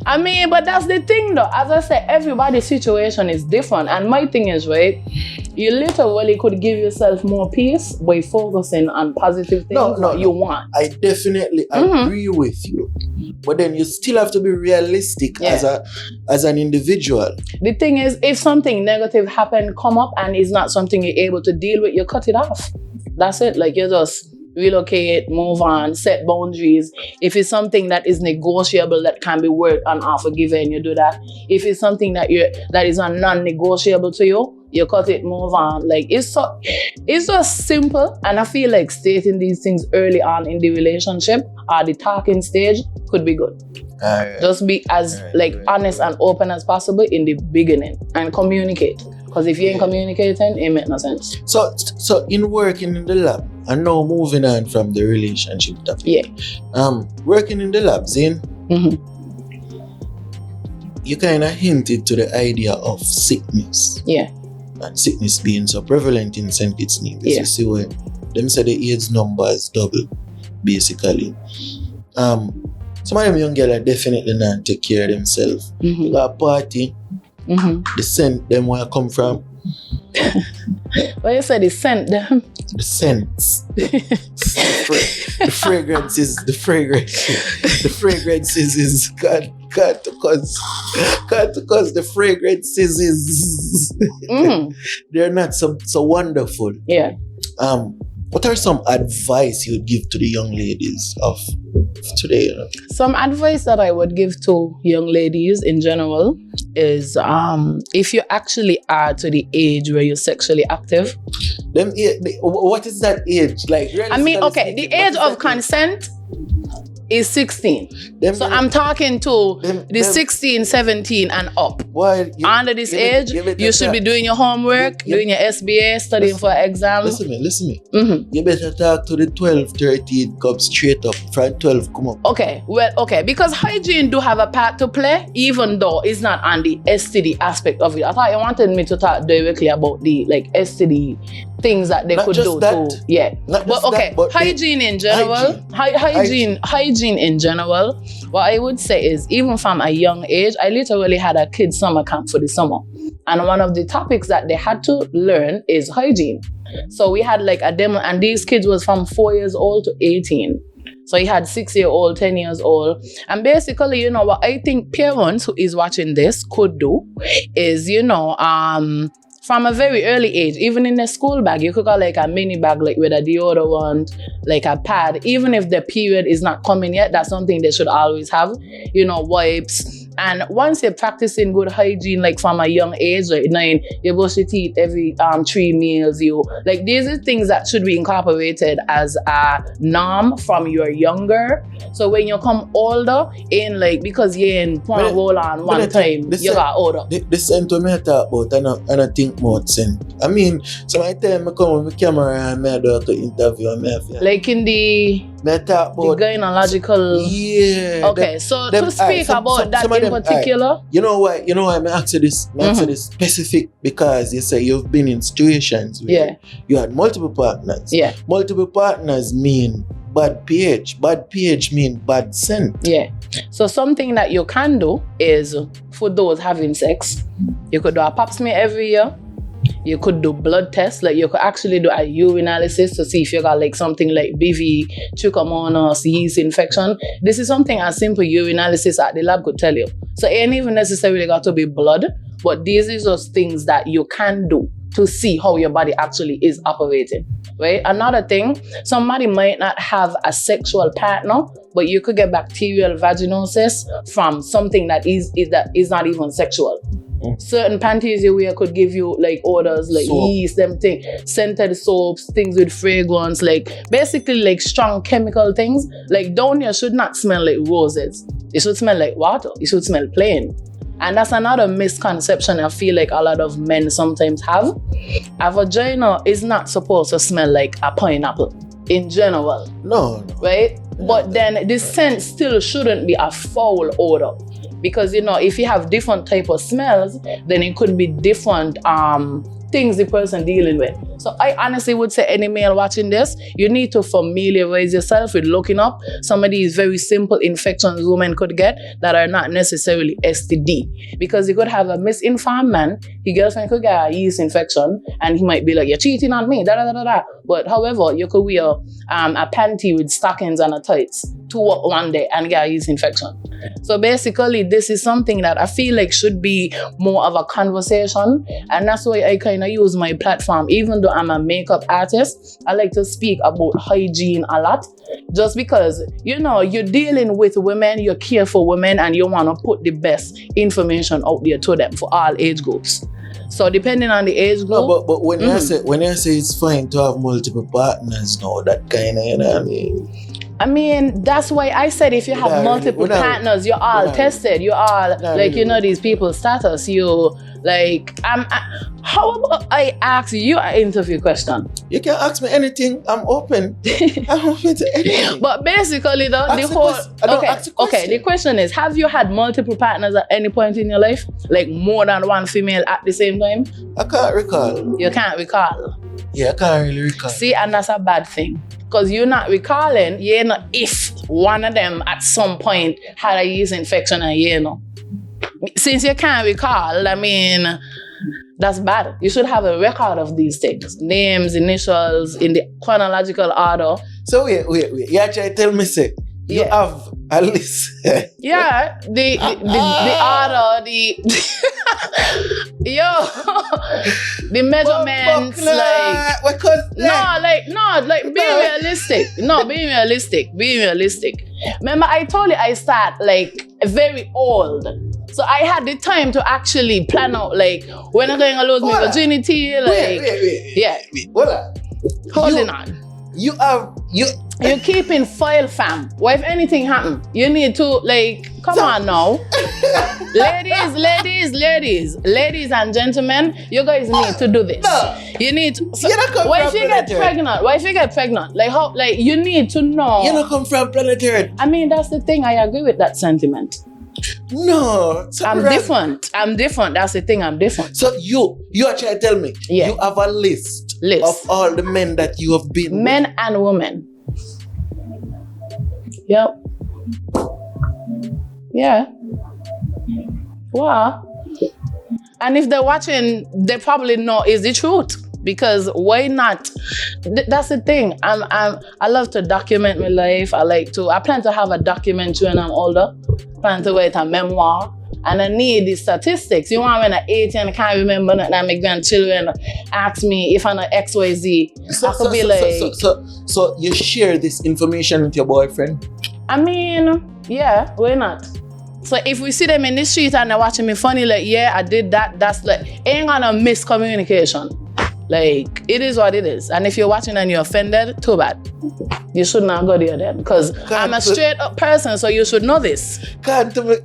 I mean, but that's the thing though. As I said, everybody's situation is different. And my thing is, right, you literally could give yourself more peace by focusing on positive things you want. I definitely agree with you. But then you still have to be realistic as an individual. The thing is, if something negative come up and is not something you're able to deal with, you cut it off. That's it. Like, you just relocate, move on, set boundaries. If it's something that is negotiable, that can be worked on or forgiven, you do that. If it's something that is a non-negotiable to you, you cut it, move on. Like, it's just simple. And I feel like stating these things early on in the relationship or the talking stage could be good. Just be as honest and open as possible in the beginning and communicate. Because if you ain't communicating, it makes no sense. So in working in the lab, and now moving on from the relationship topic. Yeah. Working in the lab, Zane, you kind of hinted to the idea of sickness. Yeah. And sickness being so prevalent in St. Kitts name. Yeah. You see where them say the AIDS numbers double, basically. Some of them young girls are definitely not take care of themselves. You got a party, the scent them where I come from. What you say, the scent them? The scents. The fragrances is got to cause the fragrances is they're not so wonderful. Yeah. What are some advice you would give to the young ladies of today? You know? Some advice that I would give to young ladies in general is if you actually are to the age where you're sexually active. What is that age? Like, I mean, okay, the age of consent is 16. So I'm talking to the 16, 17 and up. Under this age, you should be doing your homework, doing your SBA, studying for exams. Listen me. You better talk to the 12, 13, come straight up. From 12, come up. Okay, because hygiene do have a part to play, even though it's not on the STD aspect of it. I thought you wanted me to talk directly about the STD things that they not could do that. too. Yeah. But okay, hygiene in general. Hygiene in general, what I would say is, even from a young age, I literally had a kids summer camp for the summer. And one of the topics that they had to learn is hygiene. So we had like a demo, and these kids was from 4 years old to 18. So he had 6-year-old, 10 years old. And basically, you know, what I think parents who is watching this could do is, you know, from a very early age, even in the school bag, you could got like a mini bag, like with a deodorant, like a pad. Even if the period is not coming yet, that's something they should always have, you know, wipes. And once you're practicing good hygiene, like from a young age, like 9, you brush your teeth every 3 meals. These are things that should be incorporated as a norm from your younger. So when you come older, because you're in one roll on one time, you got older. The scent when I talk about, and I think about scent. I mean, so my time I come with my camera and I do to interview and like in the Me talk The about gynecological. yeah. Okay, so them- to speak some about that of in them, particular. You know why? Me ask you this. Me ask you this specific because you say you've been in situations where Yeah. you had multiple partners. Yeah. Multiple partners mean bad pH. Bad pH mean bad scent. Yeah. So something that you can do is for those having sex, you could do a pap smear every year. You could do blood tests, like you could actually do a urinalysis to see if you got like something like BV, trichomonas, yeast infection. This is something a simple urinalysis at the lab could tell you. So it ain't even necessarily got to be blood, but these are just things that you can do to see how your body actually is operating, right? Another thing, somebody might not have a sexual partner, but you could get bacterial vaginosis from something that is not even sexual. Certain panties you wear could give you like odors like Soap. yeast, them thing, scented soaps, things with fragrance, like basically like strong chemical things. Like down here should not smell like roses. It should smell like water. It should smell plain. And that's another misconception I feel like a lot of men sometimes have. A vagina is not supposed to smell like a pineapple in general, No. right? But then the scent still shouldn't be a foul odor. Because, you know, if you have different type of smells, then it could be different things the person dealing with. So I honestly would say any male watching this, you need to familiarize yourself with looking up some of these very simple infections women could get that are not necessarily STD. Because you could have a misinformed man, his girlfriend could get a yeast infection and he might be like, you're cheating on me, da da da da da. But however, you could wear a panty with stockings and a tights to work one day and get a yeast infection. So basically, this is something that I feel like should be more of a conversation. And that's why I kind of use my platform. Even though I'm a makeup artist, I like to speak about hygiene a lot. Just because, you know, you're dealing with women, you care for women, and you want to put the best information out there to them for all age groups. So depending on the age group. No, but when you say it's fine to have multiple partners, no, that kind of, you know what I mean? I mean, that's why I said if you have multiple partners, you're all tested. You're all like, you know, these people's status. You like, how about I ask you an interview question? You can ask me anything. I'm open. I'm open to anything. But basically, the question is, have you had multiple partners at any point in your life? Like more than one female at the same time? I can't recall. You can't recall? Yeah, I can't really recall. See, and that's a bad thing. Because you're not recalling, you know, if one of them at some point had a yeast infection and you know. Since you can't recall, I mean, that's bad. You should have a record of these things. Names, initials, in the chronological order. So wait. You actually tell me, say, you have a list. Yeah, the order, the measurements, be realistic. Remember, I told you I start like very old. So I had the time to actually plan out like when I'm going to lose my virginity, like wait. Holding on. You're keeping file, fam. What if anything happen? You need to like come on now. ladies and gentlemen, you guys need to do this. You need to what if you get pregnant? Like how like you need to know. You don't come from planet Earth. I mean that's the thing, I agree with that sentiment. No, I'm different. That's the thing, I'm different. So you actually tell me you have a list of all the men that you have been men with. And women. Yep. Yeah. Wow. And if they're watching, they probably know is the truth. Because why not? That's the thing. I love to document my life. I plan to have a documentary when I'm older. I plan to write a memoir. And I need the statistics. You want when I'm 80 and I can't remember nothing, and my grandchildren ask me if I'm an XYZ. So you share this information with your boyfriend? I mean, yeah, why not? So if we see them in the street and they're watching me funny, like, yeah, I did that, that's like, ain't gonna miscommunication. Like, it is what it is. And if you're watching and you're offended, too bad. You should not go there then. Because I'm a straight up person, so you should know this. Can't to me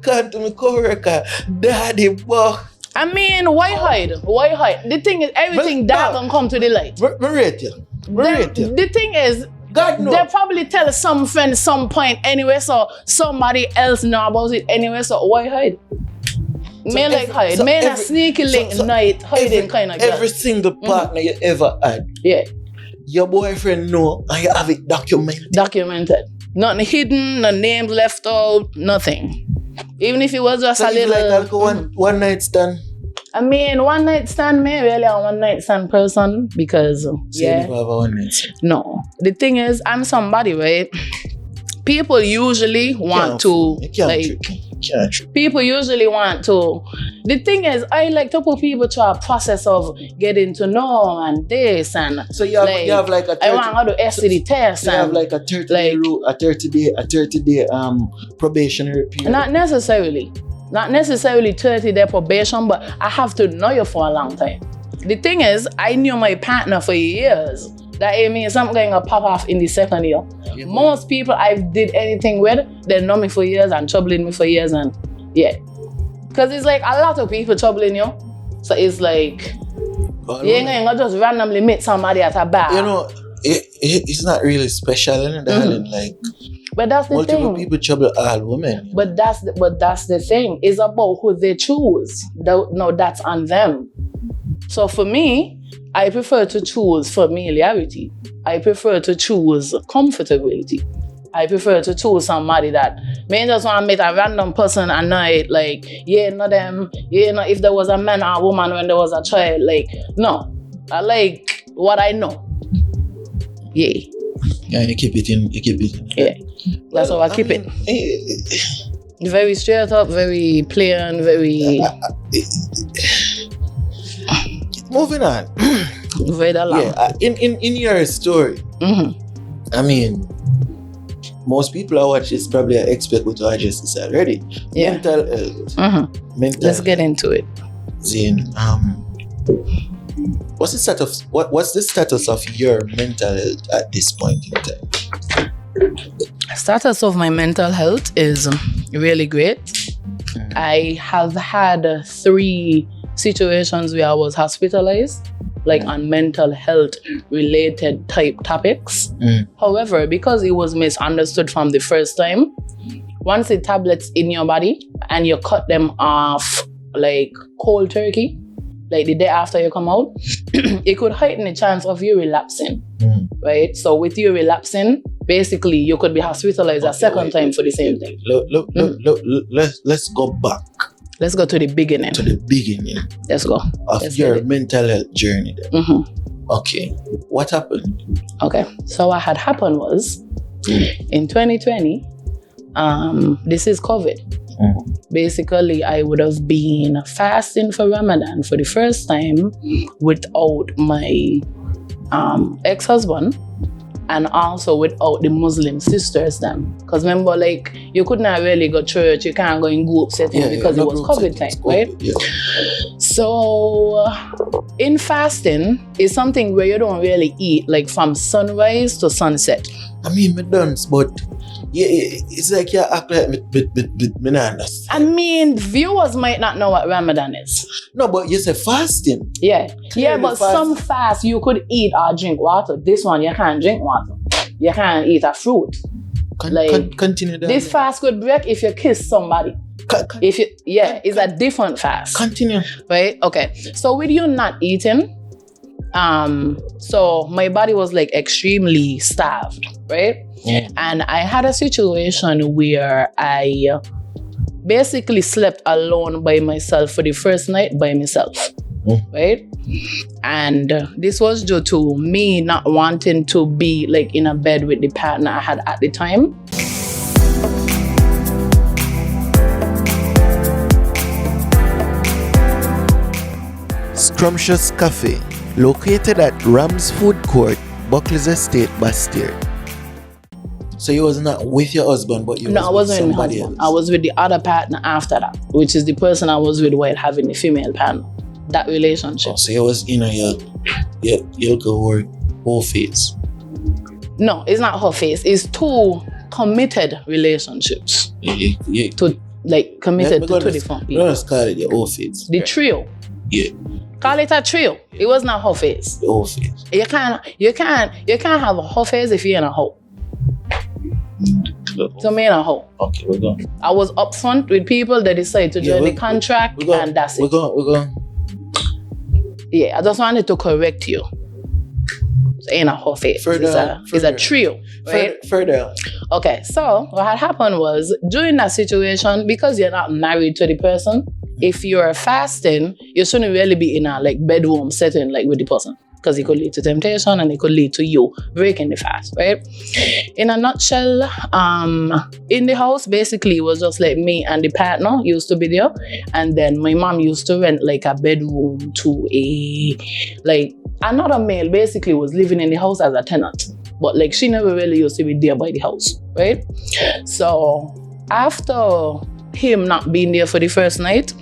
co-worker, daddy, boy. I mean, why hide? The thing is, everything dark don't come to the light. The thing is, God no. They probably tell some friend some point anyway, so somebody else know about it anyway, so why hide? Me like hide. Me in a sneaky link night hiding kind of girl. Every single partner you ever had, Yeah. your boyfriend know and you have it Documented. Nothing hidden, no names left out, nothing. Even if it was just so a you little. like one night stand. I mean, one night stand, me really a one night stand person because, So yeah. you never have a one night stand. No. The thing is, I'm somebody, right? People usually want to, You can't like, trick me. You can't trick. people usually want to. The thing is, I like to put people through a process of getting to know and this and. So you have like a 30, I want to do STD test so you have and. like a 30-day rule, a 30-day probationary period. Not necessarily 30-day probation, but I have to know you for a long time. The thing is, I knew my partner for years. That means something going to pop off in the second year. Yeah, Most people I did anything with, they know me for years and troubling me for years and yeah. Because it's like a lot of people troubling you. So it's like, you ain't going to just randomly meet somebody at a bar. You know, it's not really special, darling. Like, But that's the multiple thing. people trouble all women. you know. But that's the thing. It's about who they choose. No, that's on them. So for me, I prefer to choose familiarity. I prefer to choose comfortability. I prefer to choose somebody that may just want to meet a random person and not like, yeah, not them, yeah, not if there was a man or a woman when there was a child. Like, no. I like what I know. Yeah. Yeah, you keep it in. Yeah. That's how I keep it. Very straight up, very plain, very Moving on. very long. Yeah, in your story, I mean, most people who watch this probably expect what to address this already. Yeah. Mental health. Mental Let's get into it. Zane, what's the status of your mental health at this point in time? Status of my mental health is really great. I have had 3 situations where I was hospitalized, like on mental health related type topics. However, because it was misunderstood from the first time, once the tablets in your body and you cut them off like cold turkey, like the day after you come out, it could heighten the chance of you relapsing, right? So with you relapsing, basically you could be hospitalized a second time for the same thing. Look, let's go back. Let's go to the beginning. Let's go. Of your mental health journey then. Okay. What happened? Okay. So what had happened was, in 2020, this is COVID. Basically, I would have been fasting for Ramadan for the first time without my ex-husband and also without the Muslim sisters them. Because remember, like, you could not really go to church, you can't go in group setting because it was COVID time, right? Yeah. So, in fasting is something where you don't really eat, like from sunrise to sunset. I mean, me done, but yeah, it's like you act like me not understand. I mean, viewers might not know what Ramadan is. No, but you say fasting. Yeah, Clearly but fast. some fast you could eat or drink water. This one you can't drink water. You can't eat a fruit. Continue that. This fast could break if you kiss somebody. If you, it's a different fast. Continue. Right? Okay. So with you not eating, so my body was like extremely starved, right? Yeah. And I had a situation where I basically slept alone by myself for the first night by myself, right? And this was due to me not wanting to be like in a bed with the partner I had at the time. Scrumptious Cafe, located at Rams Food Court, Buckley's Estate, Bastille. So you was not with your husband, but you No, I was with wasn't with my somebody husband. else. I was with the other partner after that, which is the person I was with while having the female partner. That relationship. Oh, so you was in your whole phase. No, it's not her face. It's 2 committed relationships. Yeah. To like committed We're to 2 gonna- different we're people. gonna call it your whole phase. The trio. Yeah. Call it a trio. It was not hoe phase. The whole phase. You can't have a hoe phase if you're in a hoe. So me in a hoe. Okay, we're going. I was upfront with people that decided to join the contract, and that's it. We're going. Yeah, I just wanted to correct you. So ain't a hoe phase. It's a trio, right? Further. Okay, so what had happened was during that situation, because you're not married to the person, if you're fasting, you shouldn't really be in a like bedroom setting like with the person, because it could lead to temptation and it could lead to you breaking the fast, right? In a nutshell, in the house, basically it was just like me and the partner used to be there, and then my mom used to rent like a bedroom to another male basically was living in the house as a tenant, but like she never really used to be there by the house, right? So after him not being there for the first night,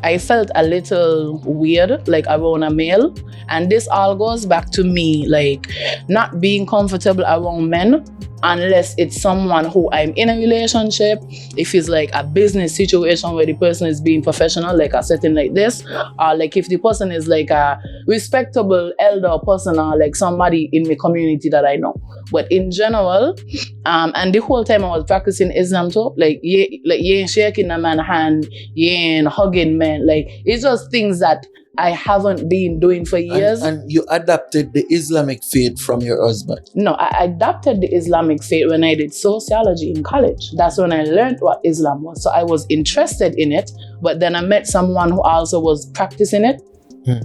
I felt a little weird, like around a male. And this all goes back to me, like not being comfortable around men unless it's someone who I'm in a relationship. If it's like a business situation where the person is being professional, like a setting like this, or like if the person is like a respectable elder person or like somebody in the community that I know. But in general, and the whole time I was practicing Islam too, like you ain't shaking a man's hand, you ain't hugging men, like it's just things that I haven't been doing for years. And you adapted the Islamic faith from your husband? No, I adopted the Islamic faith when I did sociology in college. That's when I learned what Islam was. So I was interested in it, but then I met someone who also was practicing it.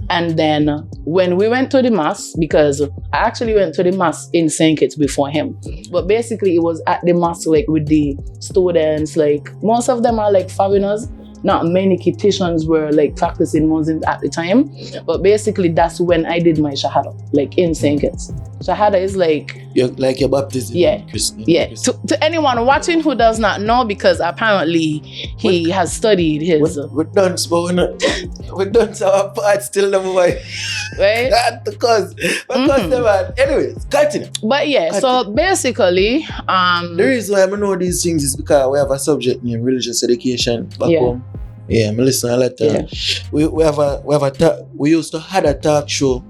And then when we went to the mosque, because I actually went to the mosque in St. Kitts before him, but basically it was at the mosque like with the students, like most of them are like foreigners. Not many Kittitians were like practicing Muslims at the time, but basically that's when I did my Shahada, like in St. Kitts. Shahada is like your baptism. Yeah, yeah. To anyone watching who does not know, because apparently he has studied his. We're done, but we're done. So our part still number one, right? because anyways, continue. But yeah, so basically, the reason why I know these things is because we have a subject named religious education back home. Yeah, I listen a lot. We used to had a talk show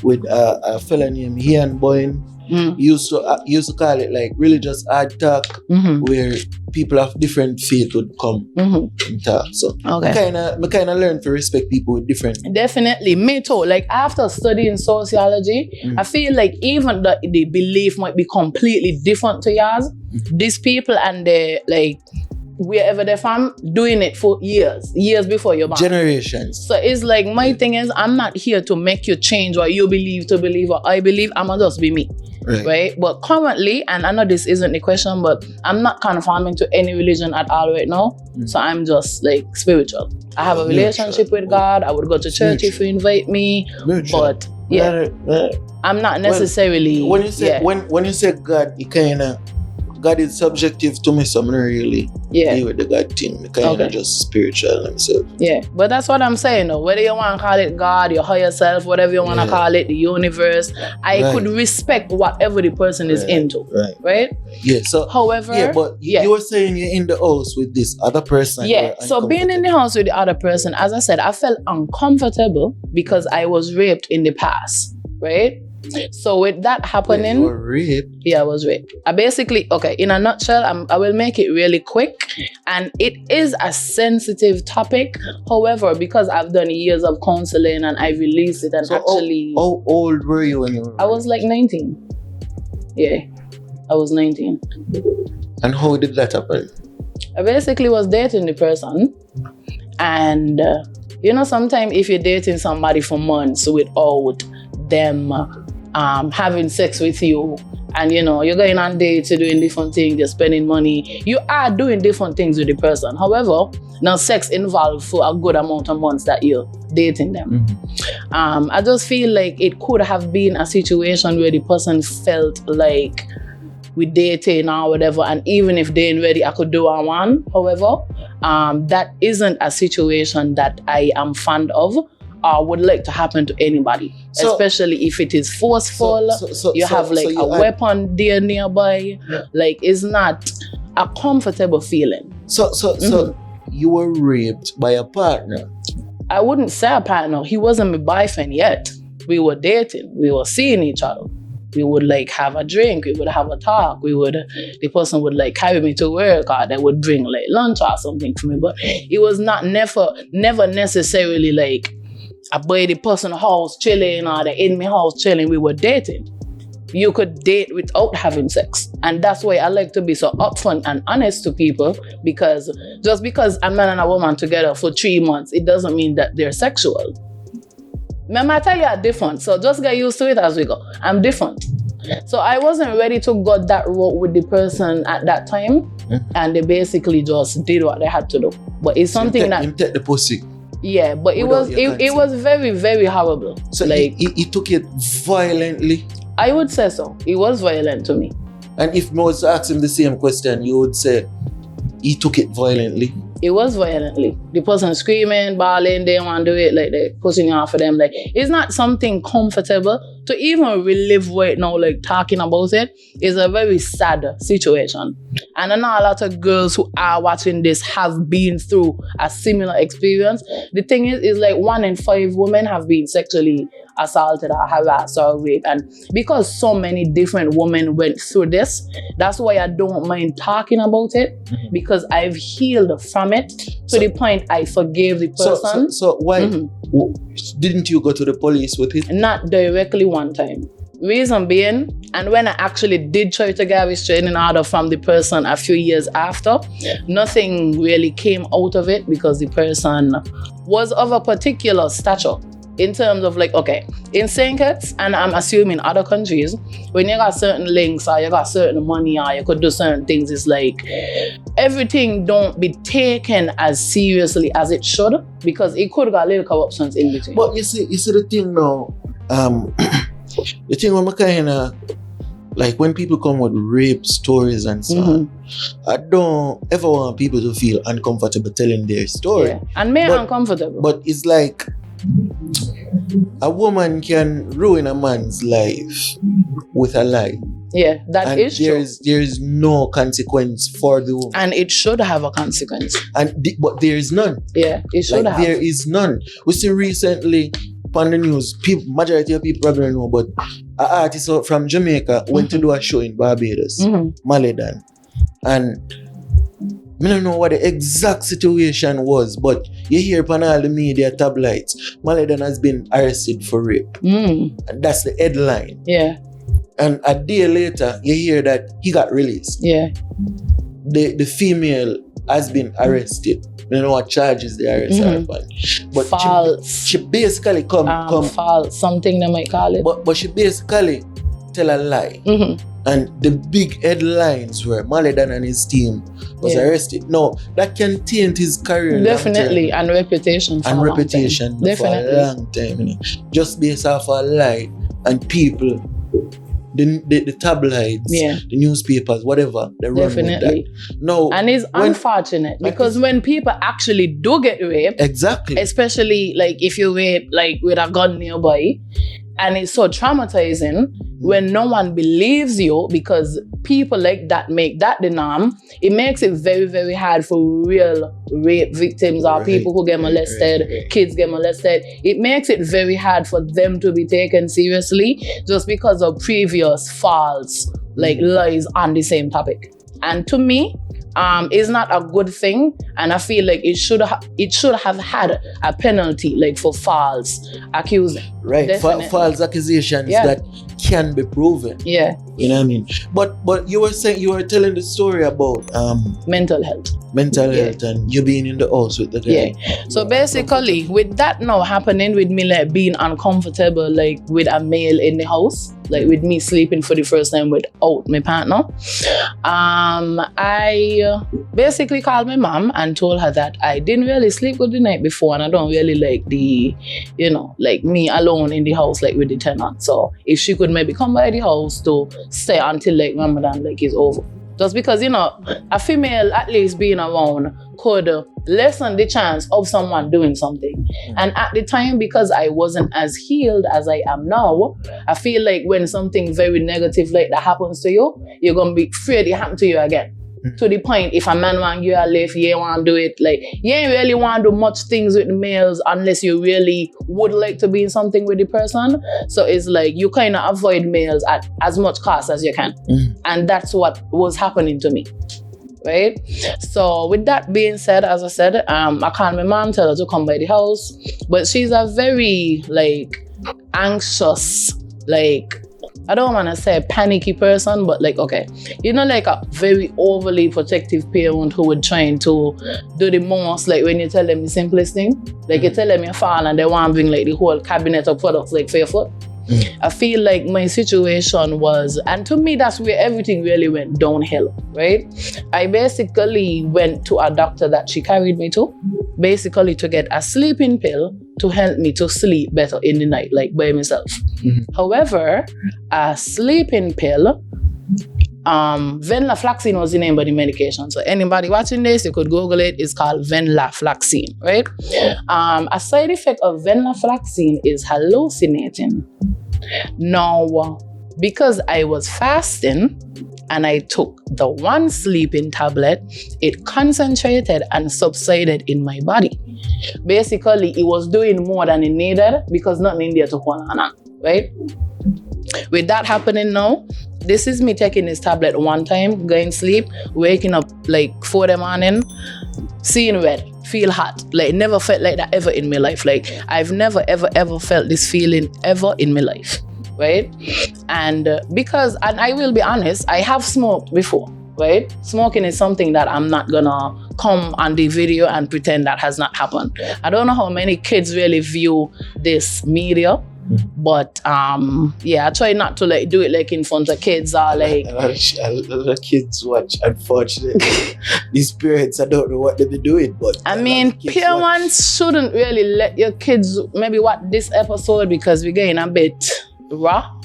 with a fella named Ian Boyne. He used to call it like religious art talk, where people of different faith would come and talk. So I kind of learned to respect people with different. Definitely, me too. Like after studying sociology, I feel like even the belief might be completely different to yours. These people and they like. Wherever they're from, doing it for years before you're born. Generations. So it's like, my thing is, I'm not here to make you change what you believe to believe what I believe. I'ma just be me. Right? But currently, and I know this isn't the question, but I'm not conforming to any religion at all right now. So I'm just like spiritual. I have a relationship with God. I would go to church if you invite me. But I'm not necessarily. When you say God, you kind of. God is subjective to me, so I'm not really deal with the God thing. I kind of just spiritual myself. Yeah, but that's what I'm saying though. Whether you want to call it God, your higher self, whatever you want to call it, the universe, I could respect whatever the person is into. Right? Yeah, so however, you were saying you're in the house with this other person. Yeah, so being in the house with the other person, as I said, I felt uncomfortable because I was raped in the past, right? So with that happening, you were raped? Yeah, I was raped. I basically, in a nutshell, I will make it really quick, and it is a sensitive topic. However, because I've done years of counseling and I released it, and so actually, how old were you when you were raped? I was like 19. Yeah, I was 19. And how did that happen? I basically was dating the person, and sometimes if you're dating somebody for months without them having sex with you, and you're going on dates, you're doing different things, you're spending money, you are doing different things with the person. However, now sex involved for a good amount of months that you're dating them. I just feel like it could have been a situation where the person felt like we dating or whatever, and even if they ain't ready, I could do what I want. However, that isn't a situation that I am fond of or would like to happen to anybody, especially if it is forceful. You have a weapon there nearby. Like, it's not a comfortable feeling. So you were raped by a partner. I wouldn't say a partner. He wasn't my boyfriend yet. We were dating. We were seeing each other. We would like have a drink. We would have a talk. The person would like carry me to work, or they would bring like lunch or something for me. But it was never necessarily like I buy the person house chilling or they in my house chilling. We were dating. You could date without having sex. And that's why I like to be so upfront and honest to people, because just because a man and a woman together for 3 months, it doesn't mean that they're sexual. Remember, I tell you I'm different, so just get used to it as we go. I'm different. So I wasn't ready to go that route with the person at that time, and they basically just did what they had to do. But it's something that... Him take the pussy. Yeah, but it was very, very horrible. So like he took it violently? I would say so. It was violent to me. And if I was to ask him the same question, you would say he took it violently? It was violently. The person screaming, bawling, they want to do it, like they're pushing off of them. Like, it's not something comfortable to even relive right now, like talking about it is a very sad situation. And I know a lot of girls who are watching this have been through a similar experience. The thing is like 1 in 5 women have been sexually assaulted or harassed or raped. And because so many different women went through this, that's why I don't mind talking about it, because I've healed from it to the point I forgave the person. So why didn't you go to the police with it? Not directly one time. Reason being, and when I actually did try to get a restraining order from the person a few years after, nothing really came out of it because the person was of a particular stature. In terms of like, okay, in St. Kitts, and I'm assuming other countries, when you got certain links or you got certain money or you could do certain things, it's like everything don't be taken as seriously as it should, because it could got little corruptions in between. But you see the thing now, the thing when I kinda like when people come with rape stories and so on, I don't ever want people to feel uncomfortable telling their story. Yeah. And me uncomfortable. But it's like a woman can ruin a man's life with a lie. Yeah, that is true. There is no consequence for the woman. And it should have a consequence. But there is none. Yeah, it should have. There is none. We see recently on the news, majority of people probably know, but an artist from Jamaica went to do a show in Barbados, Maledan. And I don't know what the exact situation was, but you hear on all the media tabloids, Maledan has been arrested for rape. And that's the headline. Yeah. And a day later, you hear that he got released. Yeah. The female has been arrested. I don't know what charges they arrest her upon. But false. She basically come false, something they might call it. But she basically tell a lie. And the big headlines were Maledan and his team was arrested. No, that can taint his career. Definitely, and reputation for a long time. Just based off a lie, and people, the tabloids, the newspapers, whatever, they run with that. No, and it's unfortunate because when people actually do get raped, exactly, especially like if you rape like with a gun nearby, and it's so traumatizing when no one believes you, because people like that make that the norm. It makes it very, very hard for real rape victims or people who get molested, kids get molested. It makes it very hard for them to be taken seriously just because of previous false lies on the same topic. And to me, it's not a good thing, and I feel like it should have had a penalty like for false accusing. Right, false accusations that can be proven. Yeah, you know what I mean. But you were telling the story about mental health, and you being in the house with the guy. Yeah. So basically, with that now happening with me, like being uncomfortable, like with a male in the house, like with me sleeping for the first time without my partner, I basically called my mom and told her that I didn't really sleep good the night before, and I don't really like the, like me alone in the house, like with the tenant. So if she could maybe come by the house to stay until like Ramadan is over. Just because, a female at least being around could lessen the chance of someone doing something. And at the time, because I wasn't as healed as I am now, I feel like when something very negative like that happens to you, you're going to be afraid it happened to you again. To the point, if a man want you a lift, you ain't want to do it. Like, you ain't really want to do much things with the males unless you really would like to be in something with the person. So it's like you kind of avoid males at as much cost as you can. And that's what was happening to me. Right? So with that being said, as I said, I called my mom, tell her to come by the house. But she's a very, like, anxious, like, I don't want to say panicky person, but like, okay, you know, like a very overly protective parent who would try to do the most, like when you tell them the simplest thing, like you tell them you fall and they want to bring like the whole cabinet of products like for your foot. I feel like my situation was, and to me, that's where everything really went downhill, right? I basically went to a doctor that she carried me to, basically to get a sleeping pill to help me to sleep better in the night, like by myself. However, a sleeping pill, venlafaxine was the name of the medication. So anybody watching this, you could Google it. It's called venlafaxine, right? A side effect of venlafaxine is hallucinating. Now, because I was fasting and I took the one sleeping tablet, it concentrated and subsided in my body. Basically, it was doing more than it needed because nothing in there to hold on, right? With that happening now, this is me taking this tablet one time, going to sleep, waking up like 4 in the morning, seeing red, feel hot. Like, never felt like that ever in my life. Like, I've never, ever felt this feeling ever in my life, right? And because, and I will be honest, I have smoked before, right? Smoking is something that I'm not gonna come on the video and pretend that has not happened. I don't know how many kids really view this media, but yeah, I try not to like do it like in front of kids or like a lot of kids watch, unfortunately. These parents, I don't know what they be doing, but I mean, parents shouldn't really let your kids maybe watch this episode because we're getting a bit raw.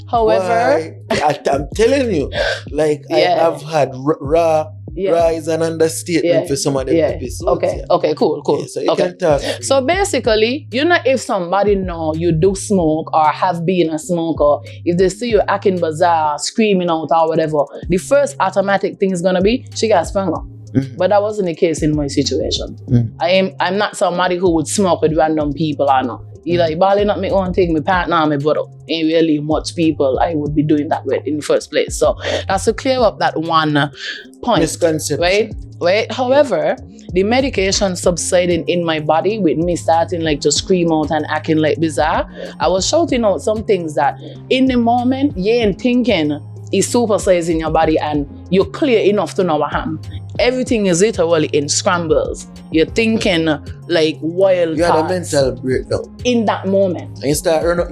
However, I'm telling you, like, Yeah. I've had raw. Raw is an understatement for some of them episodes. Okay, cool. Yeah, so you can talk. So basically, you know, if somebody know you do smoke or have been a smoker, if they see you acting bizarre, screaming out or whatever, the first automatic thing is gonna be, she got sprung up. But that wasn't the case in my situation. I'm not somebody who would smoke with random people or no. Either balling up my own thing, my partner, my brother. Ain't really much people I would be doing that with in the first place. So that's to clear up that one point. Misconception. Right? However, the medication subsiding in my body with me starting like to scream out and acting like bizarre, I was shouting out some things that in the moment you ain't thinking is supersizing your body and you're clear enough to know what happened. Everything is literally in scrambles. You're thinking like wild You had a thoughts mental breakdown. in that moment. And you start run up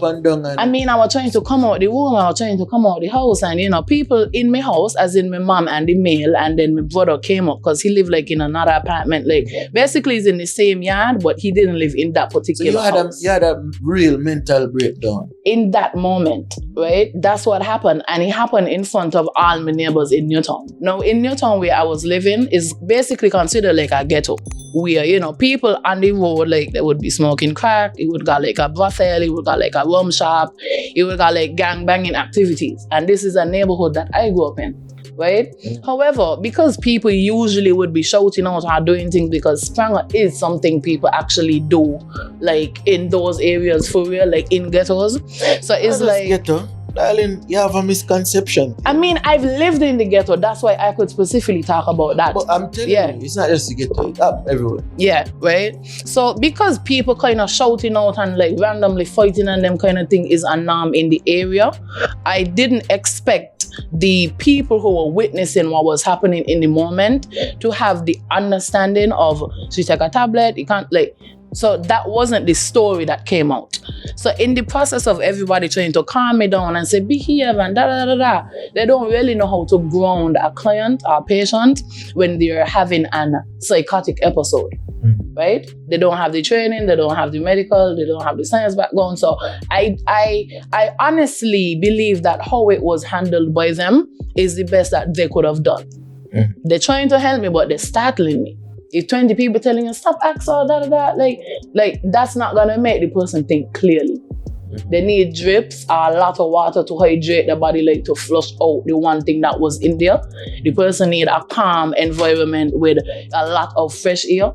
and down. And I mean, I was trying to come out the room, I was trying to come out the house, and you know, people in my house, as in my mom and the male, and then my brother came up because he lived like in another apartment. Like, basically he's in the same yard, but he didn't live in that so particular house. you had a real mental breakdown. In that moment, right? That's what happened. And it happened in front of all my neighbors in Newtown. Now, in Newtown where I was living is basically considered like a ghetto. Where, you know, people on the road, like, they would be smoking crack, it would got like a brothel, it would got like a rum shop, it would got like gang banging activities. And this is a neighborhood that I grew up in, right? However, because people usually would be shouting out or doing things, because spranger is something people actually do, like in those areas for real, like in ghettos. So it's like Ghetto. Darling, you have a misconception. I mean, I've lived in the ghetto. That's why I could specifically talk about that. But I'm telling you, it's not just the ghetto. It's up everywhere. Yeah, right? So because people kind of shouting out and like randomly fighting and them kind of thing is a norm in the area, I didn't expect the people who were witnessing what was happening in the moment to have the understanding of, she take a tablet, you can't like. So that wasn't the story that came out. So in the process of everybody trying to calm me down and say, behave and da-da-da-da, they don't really know how to ground a client or patient when they're having a psychotic episode, right? They don't have the training, they don't have the medical, they don't have the science background. So I honestly believe that how it was handled by them is the best that they could have done. They're trying to help me, but they're startling me. If 20 people telling you, stop acting, like that's not gonna make the person think clearly. They need drips, a lot of water to hydrate the body, like to flush out the one thing that was in there. The person need a calm environment with a lot of fresh air.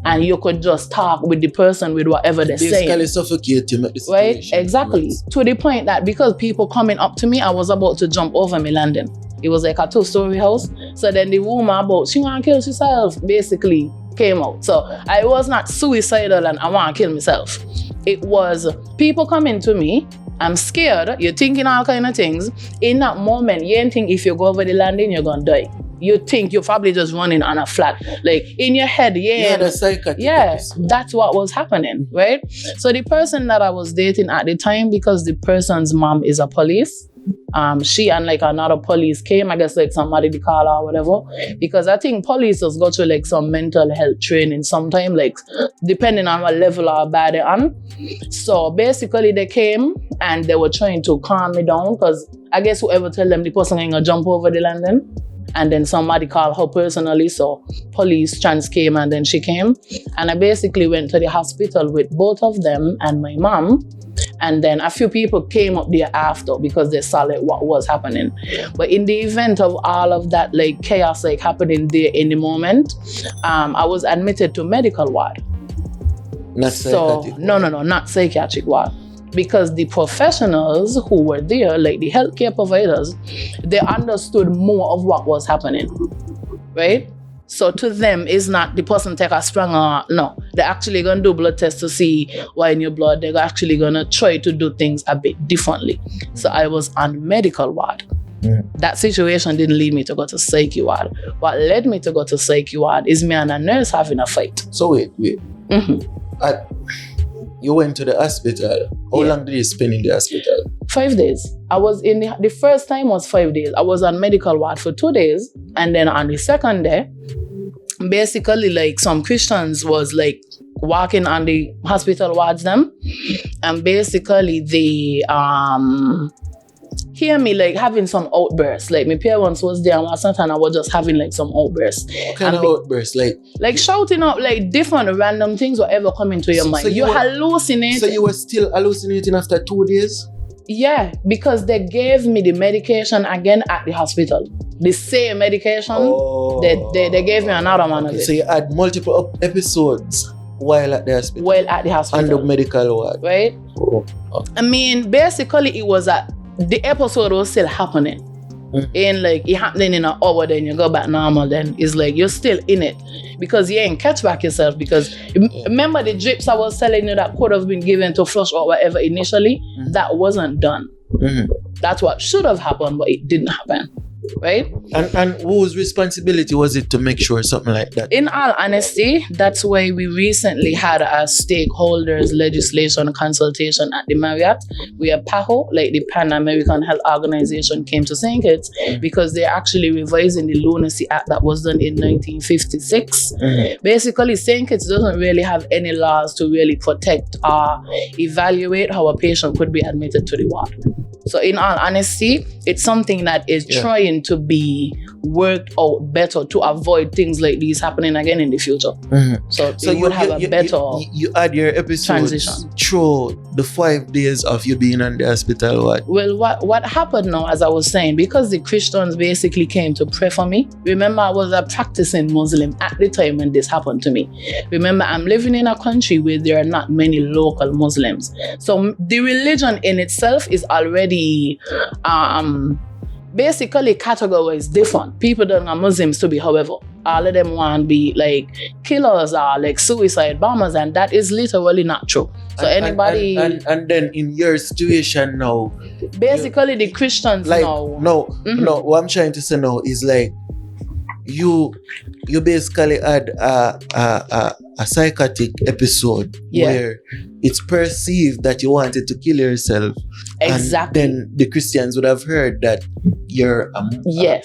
And you could just talk with the person with whatever they're saying. Basically suffocate you, make the Right? situation. Exactly. Right. To the point that because people coming up to me, I was about to jump over my landing. It was like a 2-story house. So then the woman about, she want to kill herself, basically came out. So I was not suicidal and I want to kill myself. It was people coming to me, I'm scared, you're thinking all kind of things. In that moment, you ain't think if you go over the landing, you're going to die. You think you're probably just running on a flat. Like in your head, Yeah, the psychiatric. that's what was happening, right? So the person that I was dating at the time, because the person's mom is a police, she and like another police came, I guess like somebody to call her or whatever, because I think police just go through like some mental health training sometime, like depending on what level or bad they're on. So basically they came and they were trying to calm me down, because I guess whoever tell them the person ain't gonna jump over the landing. And then somebody called her personally, so police chance came and then she came. And I basically went to the hospital with both of them and my mom. And then a few people came up there after because they saw like what was happening. But in the event of all of that like chaos like happening there in the moment, I was admitted to medical ward. Not psychiatric ward. No, not psychiatric ward. Because the professionals who were there, like the healthcare providers, they understood more of what was happening, right? So to them, it's not the person take a sprang or no. They're actually going to do blood tests to see why in your blood. They're actually going to try to do things a bit differently. So I was on medical ward. That situation didn't lead me to go to psych ward. What led me to go to psych ward is me and a nurse having a fight. So wait. You went to the hospital. How long did you spend in the hospital? 5 days. I was in the first time was 5 days. I was on medical ward for 2 days. And then on the second day, basically like some Christians was like walking on the hospital wards them. And basically they hear me like having some outbursts. Like my parents was there and once and I was just having like some outbursts. What kind of outbursts? Like shouting out like different random things, whatever come into your mind. You hallucinate. So you were still hallucinating after 2 days? Yeah, because they gave me the medication again at the hospital. The same medication. They gave me another one of it. So you had multiple episodes while at the hospital? While at the hospital. And the medical ward. Right? I mean, basically it was the episode was still happening. And like it happening in an hour, then you go back normal, then it's like you're still in it. Because you ain't catch back yourself. Because remember the drips I was telling you that could have been given to flush or whatever initially, that wasn't done. That's what should have happened, but it didn't happen. Right? And whose responsibility was it to make sure something like that? In all honesty, that's why we recently had a stakeholders legislation consultation at the Marriott, where PAHO, like the Pan American Health Organization, came to St. Kitts because they're actually revising the Lunacy Act that was done in 1956. Basically, St. Kitts doesn't really have any laws to really protect or evaluate how a patient could be admitted to the ward. So in all honesty, it's something that is trying to be worked out better to avoid things like these happening again in the future. So you would have a better you had your episodes transition through the 5 days of you being in the hospital. Well, what happened now, as I was saying, because the Christians basically came to pray for me. Remember, I was a practicing Muslim at the time when this happened to me. Remember, I'm living in a country where there are not many local Muslims. So the religion in itself is already basically categorized different. People don't want Muslims to be, however, all of them want to be like killers or like suicide bombers, and that is literally not true. So anybody and then in your situation now, basically the Christians like, now. No, what I'm trying to say now is like you basically had a psychotic episode where it's perceived that you wanted to kill yourself. Exactly. And then the Christians would have heard that you're a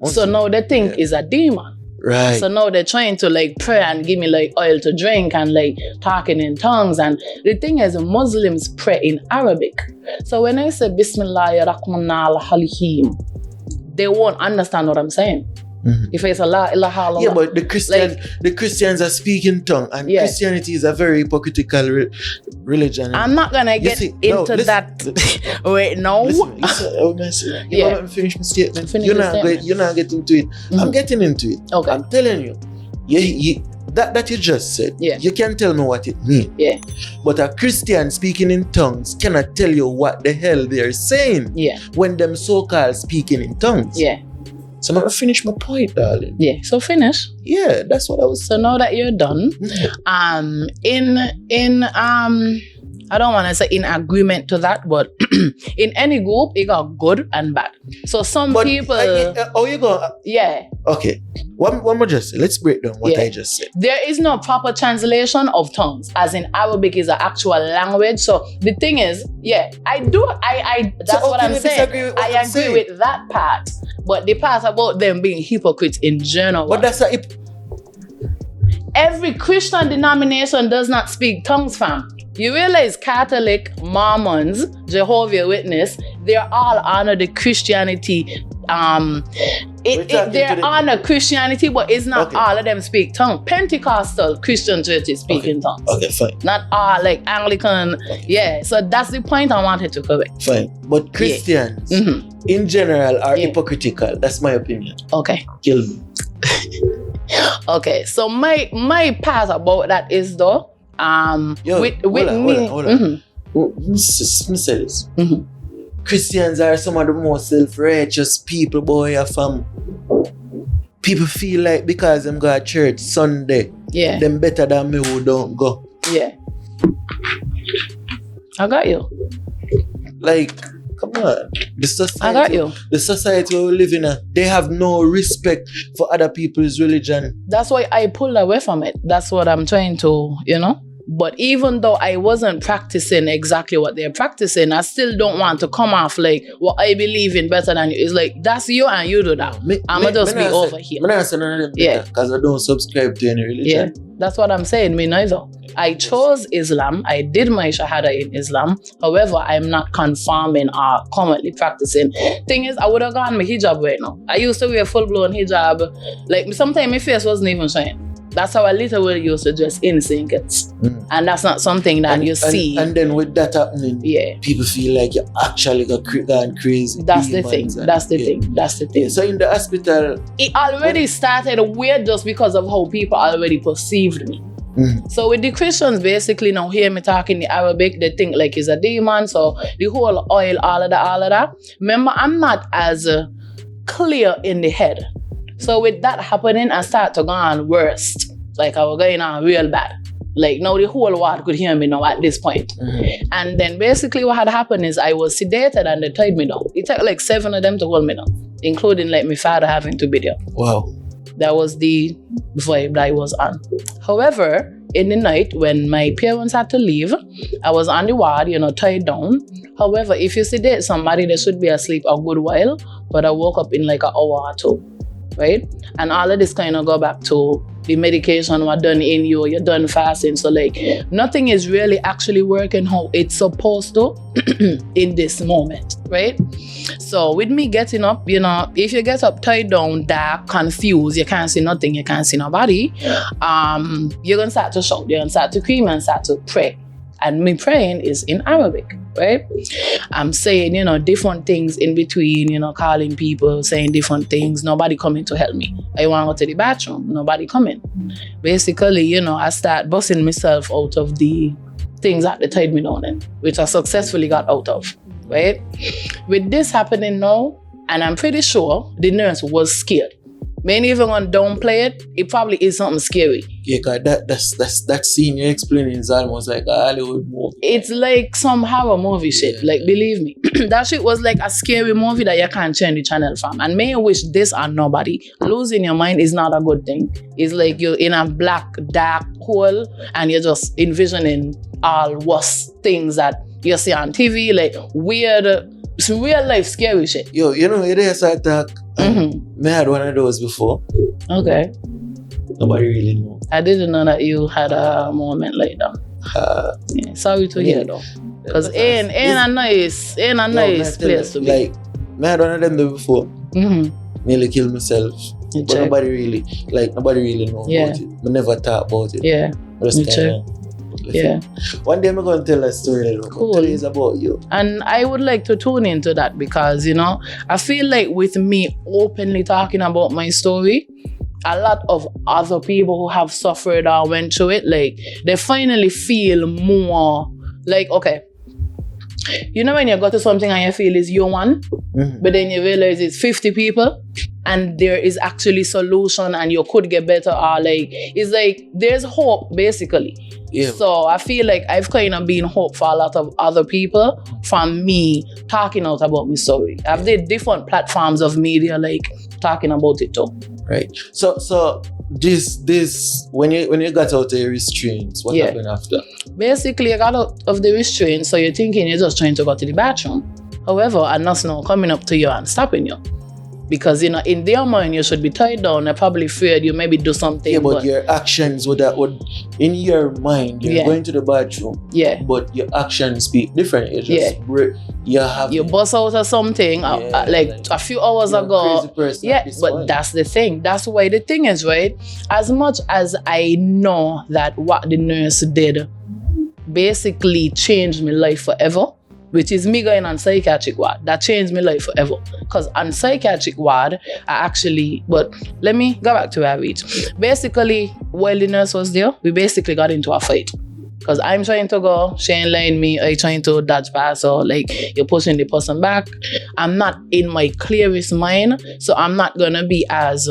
so now they think is a demon. Right. So now they're trying to like pray and give me like oil to drink and like talking in tongues. And the thing is, Muslims pray in Arabic. So when I say Bismillahir Rahmanir Rahim, they won't understand what I'm saying. If it's a la. Yeah, but the Christians are speaking tongue, and Christianity is a very hypocritical religion. I'm not gonna get into that. Wait, no. Listen, let me finish my statement. You're not getting into it. I'm getting into it. Okay. I'm telling you. That you just said. Yeah. You can tell me what it means. Yeah. But a Christian speaking in tongues cannot tell you what the hell they're saying. Yeah. When them so-called speaking in tongues. Yeah. So I'm gonna finish my point, darling. Yeah. So finish. Yeah, that's what I was saying. So now that you're done, I don't want to say in agreement to that, but in any group, it got good and bad. So some people... oh, you go... Yeah. Okay. One more just say. Let's break down what I just said. There is no proper translation of tongues, as in Arabic is an actual language. So the thing is, that's what I'm saying. I agree with that part. But the part about them being hypocrites in general. But that's every Christian denomination does not speak tongues, fam. You realize Catholic, Mormons, Jehovah's Witness, they're all under the Christianity. They're under Christianity, but it's not all of them speak tongue. Pentecostal Christian churches speak in tongues. Okay, fine. Not all, like Anglican. Yeah, so that's the point I wanted to correct. Fine. But Christians, in general, are hypocritical. That's my opinion. Okay. Kill me. Okay, so my part about that is though, hold on. Let me say this. Christians are some of the most self-righteous people, boy. People feel like because them go to church Sunday, them better than me who don't go. Yeah. I got you. Like, come on. I got you. The society we live in, they have no respect for other people's religion. That's why I pulled away from it. That's what I'm trying to, But even though I wasn't practicing exactly what they're practicing, I still don't want to come off like what I believe in better than you. It's like, that's you and you do that. I'm going to just be over here. Because I don't subscribe to any religion. Yeah, that's what I'm saying. Me neither. I chose Islam. I did my Shahada in Islam. However, I'm not conforming or currently practicing. Thing is, I would have gone my hijab right now. I used to wear full-blown hijab. Like, sometimes my face wasn't even showing. That's how I literally used to dress in sinkets. And that's not something that you see. And then with that happening, people feel like you actually gone crazy. That's the thing. That's the thing. That's the thing. So in the hospital... It already started weird just because of how people already perceived me. So with the Christians, basically now hear me talking the Arabic, they think like it's a demon. So the whole oil, all of that. Remember, I'm not as clear in the head. So with that happening, I start to go on worst. Like I was going on real bad. Like now the whole world could hear me now at this point. And then basically what had happened is I was sedated and they tied me down. It took like 7 of them to hold me down, including like my father having to be there. Wow. That was the vibe that I was on. However, in the night when my parents had to leave, I was on the ward, tied down. However, if you sedate somebody, they should be asleep a good while. But I woke up in like an hour or two. Right? And all of this kind of go back to the medication was done in you, you're done fasting. So like nothing is really actually working how it's supposed to in this moment, right? So with me getting up, if you get up tied down, dark, confused, you can't see nothing, you can't see nobody, you're gonna start to shout, you're gonna start to scream and start to pray. And me praying is in Arabic, right? I'm saying, different things in between, calling people, saying different things. Nobody coming to help me. I want to go to the bathroom. Nobody coming. Basically, I start busting myself out of the things that they tied me down in, which I successfully got out of, right? With this happening now, and I'm pretty sure the nurse was scared. Maybe even when downplay it, it probably is something scary. Yeah, cause that scene you're explaining is almost like a Hollywood movie. It's like some horror movie shit. Like, believe me. That shit was like a scary movie that you can't change the channel from. And may I wish this on nobody. Losing your mind is not a good thing. It's like you're in a black, dark hole and you're just envisioning all worse things that you see on TV, like weird, some real life scary shit. Yo, it is a talk. I had one of those before. Okay. Nobody really know. I didn't know that you had a moment like that. Yeah, sorry to hear though. Because ain't a nice place to be. Like, I had one of them before. nearly killed myself. You But check. nobody really know Yeah. about it. I never talk about it. Yeah. Just You kinda left Yeah. it. One day I'm going to tell a story. Cool. Today is about you. And I would like to tune into that because, I feel like with me openly talking about my story, a lot of other people who have suffered or went through it, like, they finally feel more like, okay, when you go to something and you feel it's your one, but then you realize it's 50 people and there is actually solution and you could get better, or like, it's like there's hope basically. Yeah. So I feel like I've kind of been hope for a lot of other people from me talking out about my story. I've did different platforms of media like talking about it too. Right. So this when you got out of the restraints, what happened after? Basically, I got out of the restraint, so you're thinking you're just trying to go to the bathroom. However, I'm not now coming up to you and stopping you. Because, in their mind, you should be tied down. They're probably afraid you maybe do something. Yeah, but your actions would in your mind, you're going to the bathroom. Yeah. But your actions speak different. You just you bust out of something like a few hours ago. But that's the thing. That's why the thing is, right? As much as I know that what the nurse did basically changed my life forever, which is me going on psychiatric ward. That changed my life forever. Because on psychiatric ward, but let me go back to where I reached. Basically, while the nurse was there, we basically got into a fight. Because I'm trying to go, she ain't line me, I trying to dodge pass, or like you're pushing the person back. I'm not in my clearest mind, so I'm not gonna be as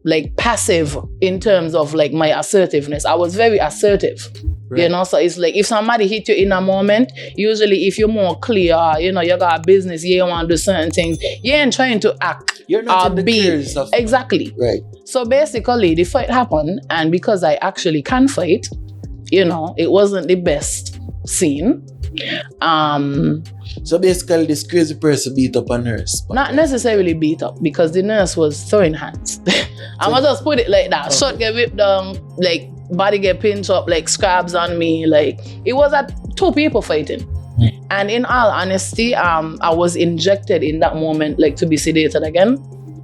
like passive in terms of like my assertiveness. I was very assertive. Right. So it's like if somebody hit you in a moment, usually if you're more clear, you got a business, you want to do certain things, you ain't trying to act. You're not in the clearest of exactly. Right. So basically the fight happened, and because I actually can fight, it wasn't the best scene. So basically this crazy person beat up a nurse. Not necessarily beat up, because the nurse was throwing hands. I'ma just put it like that. Okay. Shot get whipped down, like body get pinched up, like scabs on me. Like it was at two people fighting. And in all honesty, I was injected in that moment, like to be sedated again,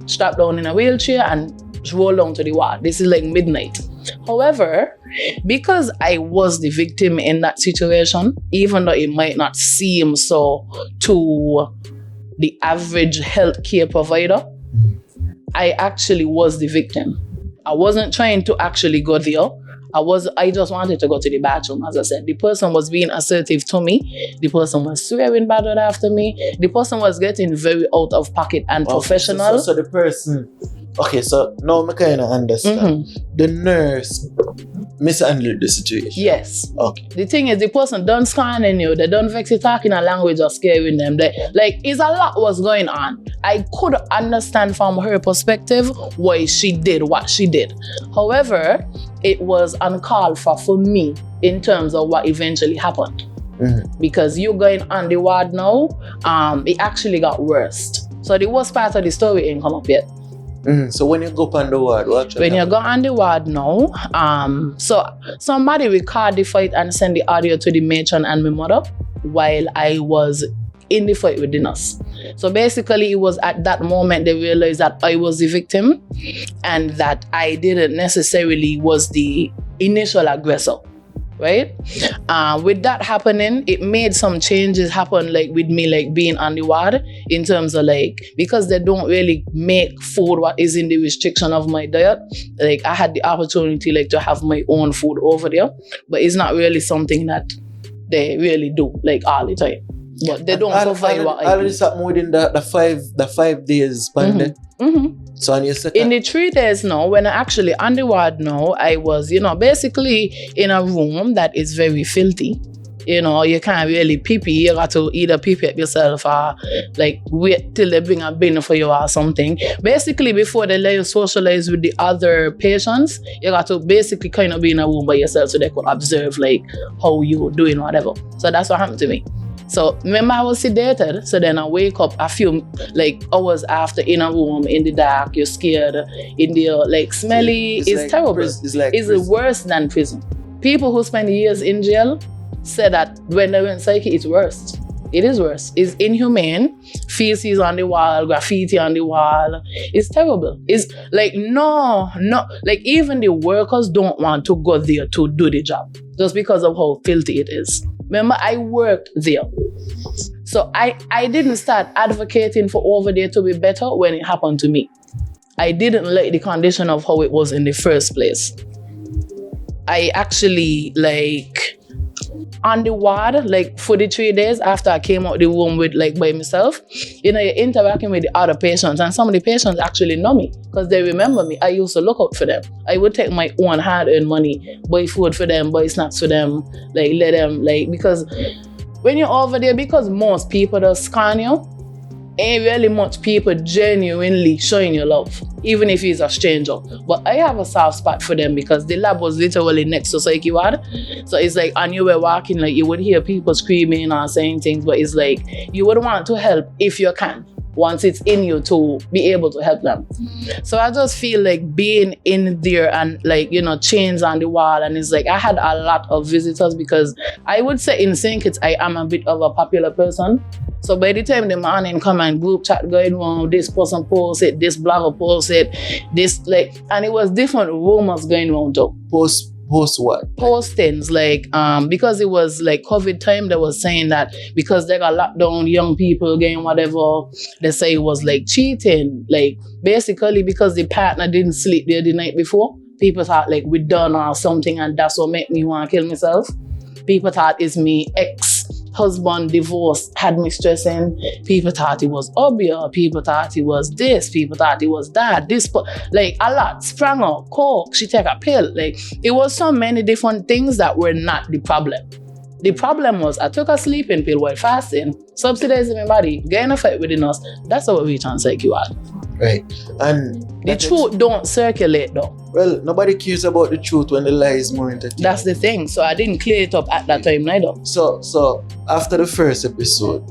strapped down in a wheelchair and rolled down to the ward. This is like midnight. However, because I was the victim in that situation, even though it might not seem so to the average healthcare provider, I actually was the victim. I wasn't trying to actually go there. I just wanted to go to the bathroom, as I said. The person was being assertive to me. The person was swearing bad word after me. The person was getting very out of pocket and professional. So the person... Okay, so now I kind of understand. The nurse mishandled the situation. Yes. Okay. The thing is, the person done scanning you. They done vex you talking a language or scaring them. It's a lot was going on. I could understand from her perspective why she did what she did. However, it was uncalled for me in terms of what eventually happened. Because you going on the ward now, it actually got worse. So the worst part of the story ain't come up yet. So when you go on the ward, what actually you go on the ward now, so somebody recorded the fight and send the audio to the matron and my mother while I was in the fight with the nurse. So basically it was at that moment they realized that I was the victim and that I didn't necessarily was the initial aggressor. Right? With that happening, it made some changes happen, like with me, like being on the ward, in terms of like, because they don't really make food what is in the restriction of my diet. Like I had the opportunity like to have my own food over there, but it's not really something that they really do like all the time. But they don't provide what I already something within the 5 days pandemic. So on your second... In the 3 days now, when I actually on the ward now, I was, basically in a room that is very filthy. You can't really pee-pee. You got to either pee-pee up yourself or like wait till they bring a bin for you or something. Basically, before they let you socialize with the other patients, you got to basically kind of be in a room by yourself so they could observe like how you doing whatever. So that's what happened to me. So remember I was sedated, so then I wake up a few like hours after in a room in the dark, you're scared, in the like smelly, it's like terrible. It's worse than prison. People who spend years in jail say that when they went psyche, it's worse. It is worse. It's inhumane. Feces on the wall, graffiti on the wall. It's terrible. It's like, no. Like, even the workers don't want to go there to do the job just because of how filthy it is. Remember, I worked there. So I didn't start advocating for over there to be better when it happened to me. I didn't like the condition of how it was in the first place. I actually, like, on the ward, like, for the 3 days after I came out the room with, like, by myself, you know, you're interacting with the other patients, and some of the patients actually know me because they remember me. I used to look out for them. I would take my own hard-earned money, buy food for them, buy snacks for them, like, let them, like, because when you're over there, because most people that scan you, ain't really much people genuinely showing you love, even if he's a stranger. But I have a soft spot for them because the lab was literally next to psyche ward. So it's like, and you were walking, like, you would hear people screaming or saying things, but it's like, you would want to help if you can, once it's in you to be able to help them. So I just feel like being in there and, like, you know, chains on the wall, and it's like, I had a lot of visitors because I would say in St. Kitts, I am a bit of a popular person. So by the time the morning come and group chat going on, this person posts it, this blogger posts it, this, like, and it was different rumors going on too. Post what? Postings, like, because it was like COVID time, they was saying that because they got locked down, young people getting whatever, they say it was like cheating. Like, basically because the partner didn't sleep there the night before, people thought like we done or something, and that's what made me want to kill myself. People thought it's me ex-husband divorce had me stressing. People thought it was obvious. People thought it was this. People thought it was that. This, like, a lot. Sprang out, coke, she take a pill. Like, it was so many different things that were not the problem. The problem was I took a sleeping pill while fasting, subsidizing my body, getting a fight with the nurse. That's how we turn psyche ward. Right. And the truth don't circulate though. Well, nobody cares about the truth when the lie is more entertaining. That's the thing. So I didn't clear it up at that time neither. So after the first episode,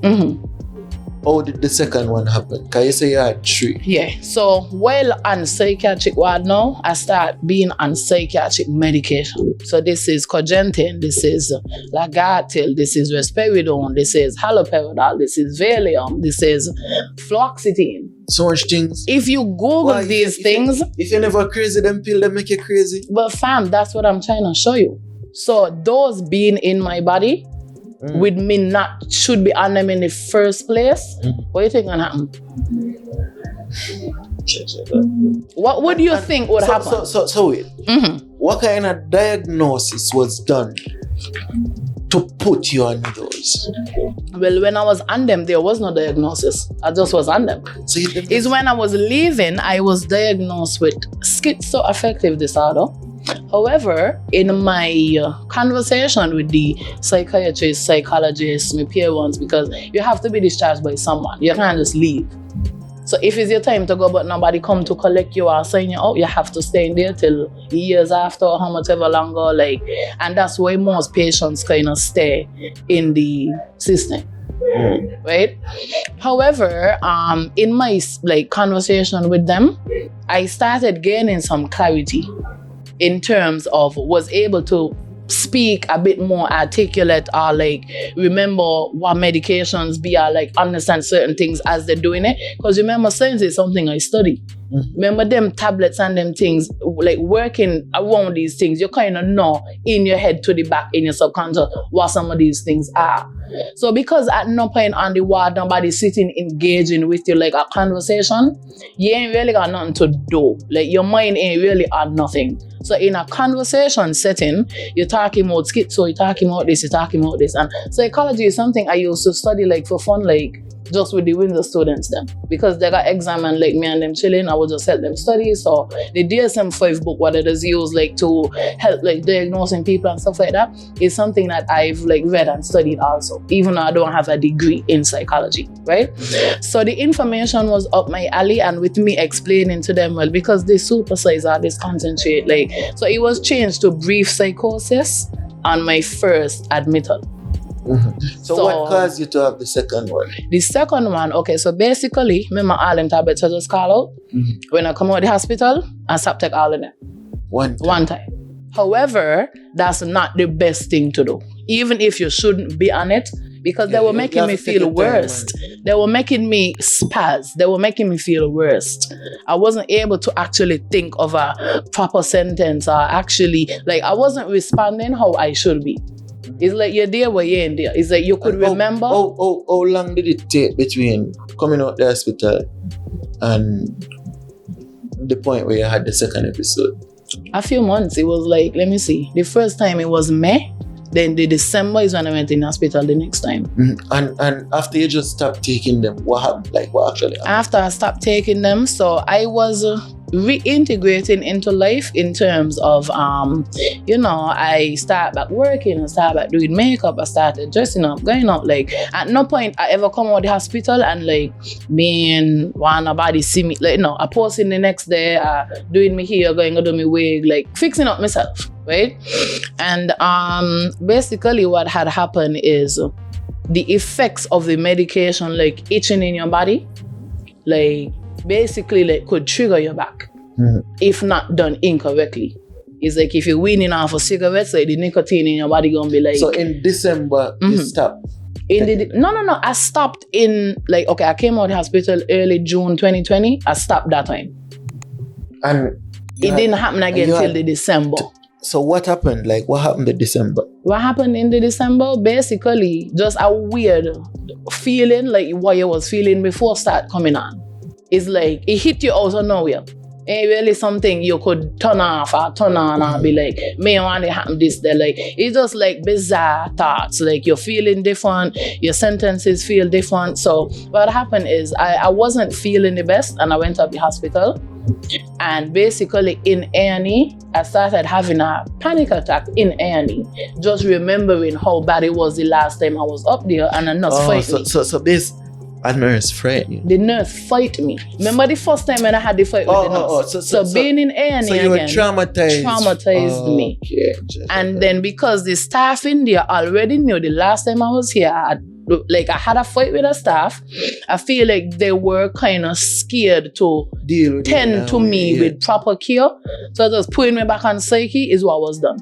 how did the second one happen? Can you say you had 3? Yeah. So while on psychiatric ward now, I start being on psychiatric medication. So this is Cogentin, this is Lagatil, this is Risperidone, this is Haloperidol, this is Valium, this is Fluoxetine. So much things. If you Google these things... If you're never crazy, them pill, they make you crazy. But fam, that's what I'm trying to show you. So those being in my body, with me not should be on them in the first place, what do you think gonna happen? What would you think would happen? So wait. What kind of diagnosis was done to put you on those? Well, when I was on them, there was no diagnosis. I just was on them. So it's when I was leaving, I was diagnosed with schizoaffective disorder. However, in my conversation with the psychiatrist, psychologists, my peer ones, because you have to be discharged by someone. You can't just leave. So if it's your time to go but nobody come to collect you or sign you out, you have to stay in there till years after or how much ever longer. Like, and that's why most patients kind of stay in the system. Right? However, in my conversation with them, I started gaining some clarity in terms of was able to speak a bit more articulate or remember what medications be or understand certain things as they're doing it. Because remember, science is something I study. Remember them tablets and them things, working around these things, you kind of know in your head to the back in your subconscious what some of these things are. So because at no point on the ward, nobody sitting engaging with you like a conversation, you ain't really got nothing to do. Your mind ain't really on nothing. So in a conversation setting, you're talking about schizo, you're talking about this, you're talking about this. And psychology is something I used to study for fun, just with the Windsor students them. Because they got exam and me and them chilling, I would just help them study. So the DSM-5 book, what it is used to help diagnosing people and stuff like that, is something that I've read and studied also, even though I don't have a degree in psychology, right? So the information was up my alley, and with me explaining to them, well, because they supersize or they concentrate, so it was changed to brief psychosis on my first admittal. So what caused you to have the second one? The second one, okay, so basically, remember all them tablets I just call out? When I come out of the hospital, I stop take all of them. One time. However, that's not the best thing to do. even if you shouldn't be on it, because they were making me feel worst. They were making me spaz. They were making me feel worst. I wasn't able to actually think of a proper sentence, or actually, like, I wasn't responding how I should be. It's like you're there where you ain't there. It's like you could remember. How long did it take between coming out the hospital and the point where you had the second episode? A few months. It was like, let me see. The first time it was May. Then the December is when I went in hospital the next time. And after you just stopped taking them, what happened? Like, what actually happened? After I stopped taking them, so I was reintegrating into life in terms of, I started back working, I started back doing makeup, I started dressing up, going out. Like, at no point I ever come out of the hospital and like being want nobody see me. Like, no, I posting the next day, doing me hair, going to do me wig, like fixing up myself, right? And basically what had happened is the effects of the medication, like itching in your body, like basically like could trigger your back if not done incorrectly. It's like if you're weaning off a cigarette, so the nicotine in your body gonna be like. So in December you stopped? No. I stopped in like, okay, I came out of the hospital early June 2020. I stopped that time. And it didn't happen again till the December. So what happened? Like, what happened in December? What happened in the December? Basically, just a weird feeling, like what you was feeling before start coming on. It's like, it hit you out of nowhere. Ain't really something you could turn off or turn on or be like, may want to happen this, that. Like, it's just like bizarre thoughts. Like, you're feeling different, your sentences feel different. So what happened is I wasn't feeling the best and I went to the hospital. And basically in A&E, I started having a panic attack in A&E, just remembering how bad it was the last time I was up there and a nurse fight me. So this, a nurse friend you? The nurse fight me. Remember the first time when I had the fight with the nurse? So being in A&E so you again were traumatized me. And then because the staff in there already knew the last time I was here, I had a fight with the staff. I feel like they were kind of scared to tend to me with proper care. So just putting me back on psyche is what was done.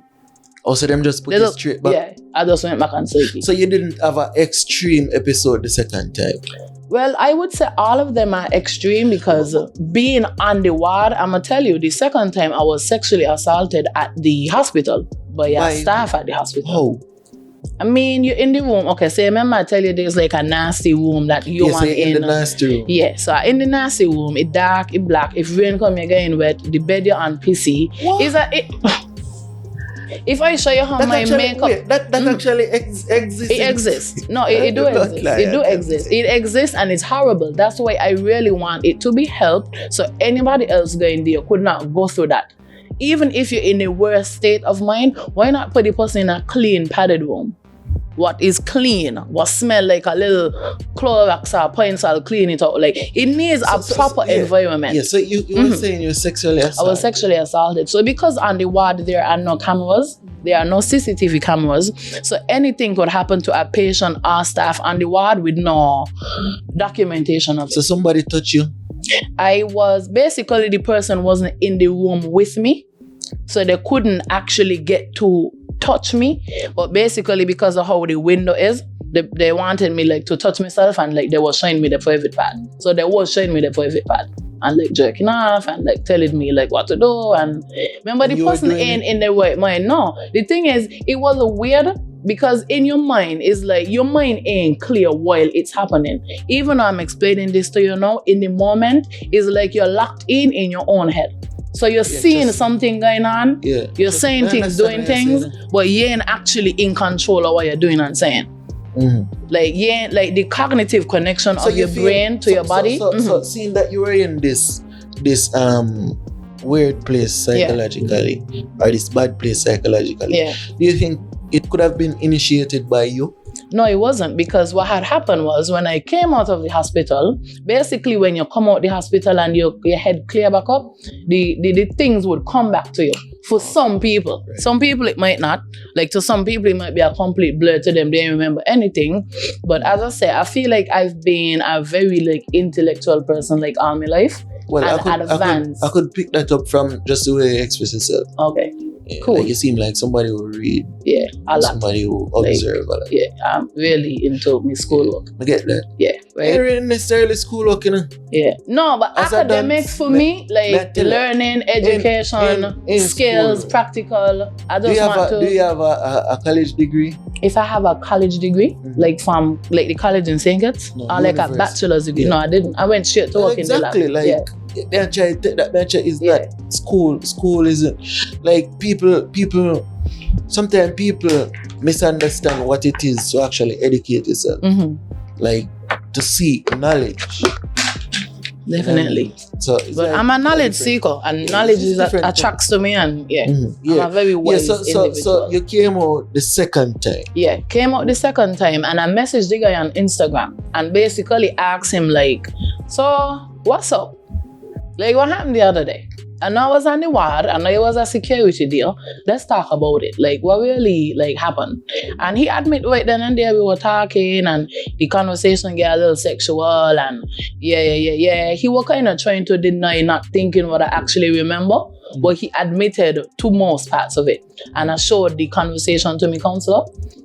Oh, so them just put you straight back? Yeah, I just went back on psyche. So you didn't have an extreme episode the second time? Well, I would say all of them are extreme because being on the ward, I'm going to tell you, the second time I was sexually assaulted at the hospital by a staff at the hospital. Oh. I mean, you're in the room. Okay, so remember I tell you there's like a nasty room that you want in. The nasty room. Yeah, so in the nasty room, it dark, it black. If rain come, you're getting wet. The bed you're on pissy. If I show you how that my actually, makeup... Wait, that actually exists? It exists. No, it do exist. It do exist. It exists and it's horrible. That's why I really want it to be helped so anybody else going there could not go through that. Even if you're in a worse state of mind, why not put the person in a clean, padded room? What is clean? What smell like a little Clorox or pine salt, clean it out. Like, it needs a proper environment. Yeah, so you were saying you were sexually assaulted? I was sexually assaulted. So because on the ward there are no cameras, there are no CCTV cameras, so anything could happen to a patient or staff on the ward with no documentation of it. So somebody touched you? I was, basically the person wasn't in the room with me, so they couldn't actually get to touch me, but basically because of how the window is, they wanted me like to touch myself and like they were showing me the private part. So they was showing me the private part and like jerking off and like telling me like what to do. And remember, the person ain't in their right mind. No, the thing is, it was weird because in your mind, it's like your mind ain't clear while it's happening. Even though I'm explaining this to you now, in the moment, it's like you're locked in your own head. So you're seeing something going on, you're saying things, doing things, but you ain't actually in control of what you're doing and saying. Mm-hmm. Like, you ain't, like the cognitive connection of your brain to your body. So seeing that you were in this weird place psychologically, or this bad place psychologically, do you think it could have been initiated by you? No, it wasn't, because what had happened was when I came out of the hospital, basically when you come out the hospital and your head clear back up, the things would come back to you. For some people. Right. Some people it might not. Like to some people it might be a complete blur to them. They don't remember anything. But as I say, I feel like I've been a very like intellectual person like all my life. Well, I could pick that up from just the way you express yourself. Okay. Cool. Like you seem like somebody who read, Yeah, a lot. somebody who observe a lot. Yeah, I'm really into my schoolwork. I get that. Yeah, I ain't right. really necessarily schoolwork, you know. Yeah. No, but As I done- academics for me, like let tell you, learning, education, in skills, school, practical. I Do just you want to. have a college degree? If I have a college degree, like from like the college in St. Kitts, No, or like a university. bachelor's degree, Yeah. no, I didn't. I went straight to work Exactly, in the lab. like they're trying to take that venture is Yeah. that school isn't like people sometimes people misunderstand what it is to actually educate yourself. Mm-hmm. Like to seek knowledge. Definitely. So it's But like- I'm a knowledge different. seeker, and Yeah, knowledge it's is different. attracts to me, and Mhm. I'm a very Yeah, wise so individual. you came out the second time. Yeah, came out the second time, and I messaged the guy on Instagram and basically asked him like, so what's up? Like what happened the other day? And I was on the ward, and it was a security deal. Let's talk about it. Like what really like happened? And he admitted right then and there we were talking, and the conversation got a little sexual, and yeah. He was kind of trying to deny not thinking what I actually remember. But he admitted to most parts of it. And I showed the conversation to my counselor.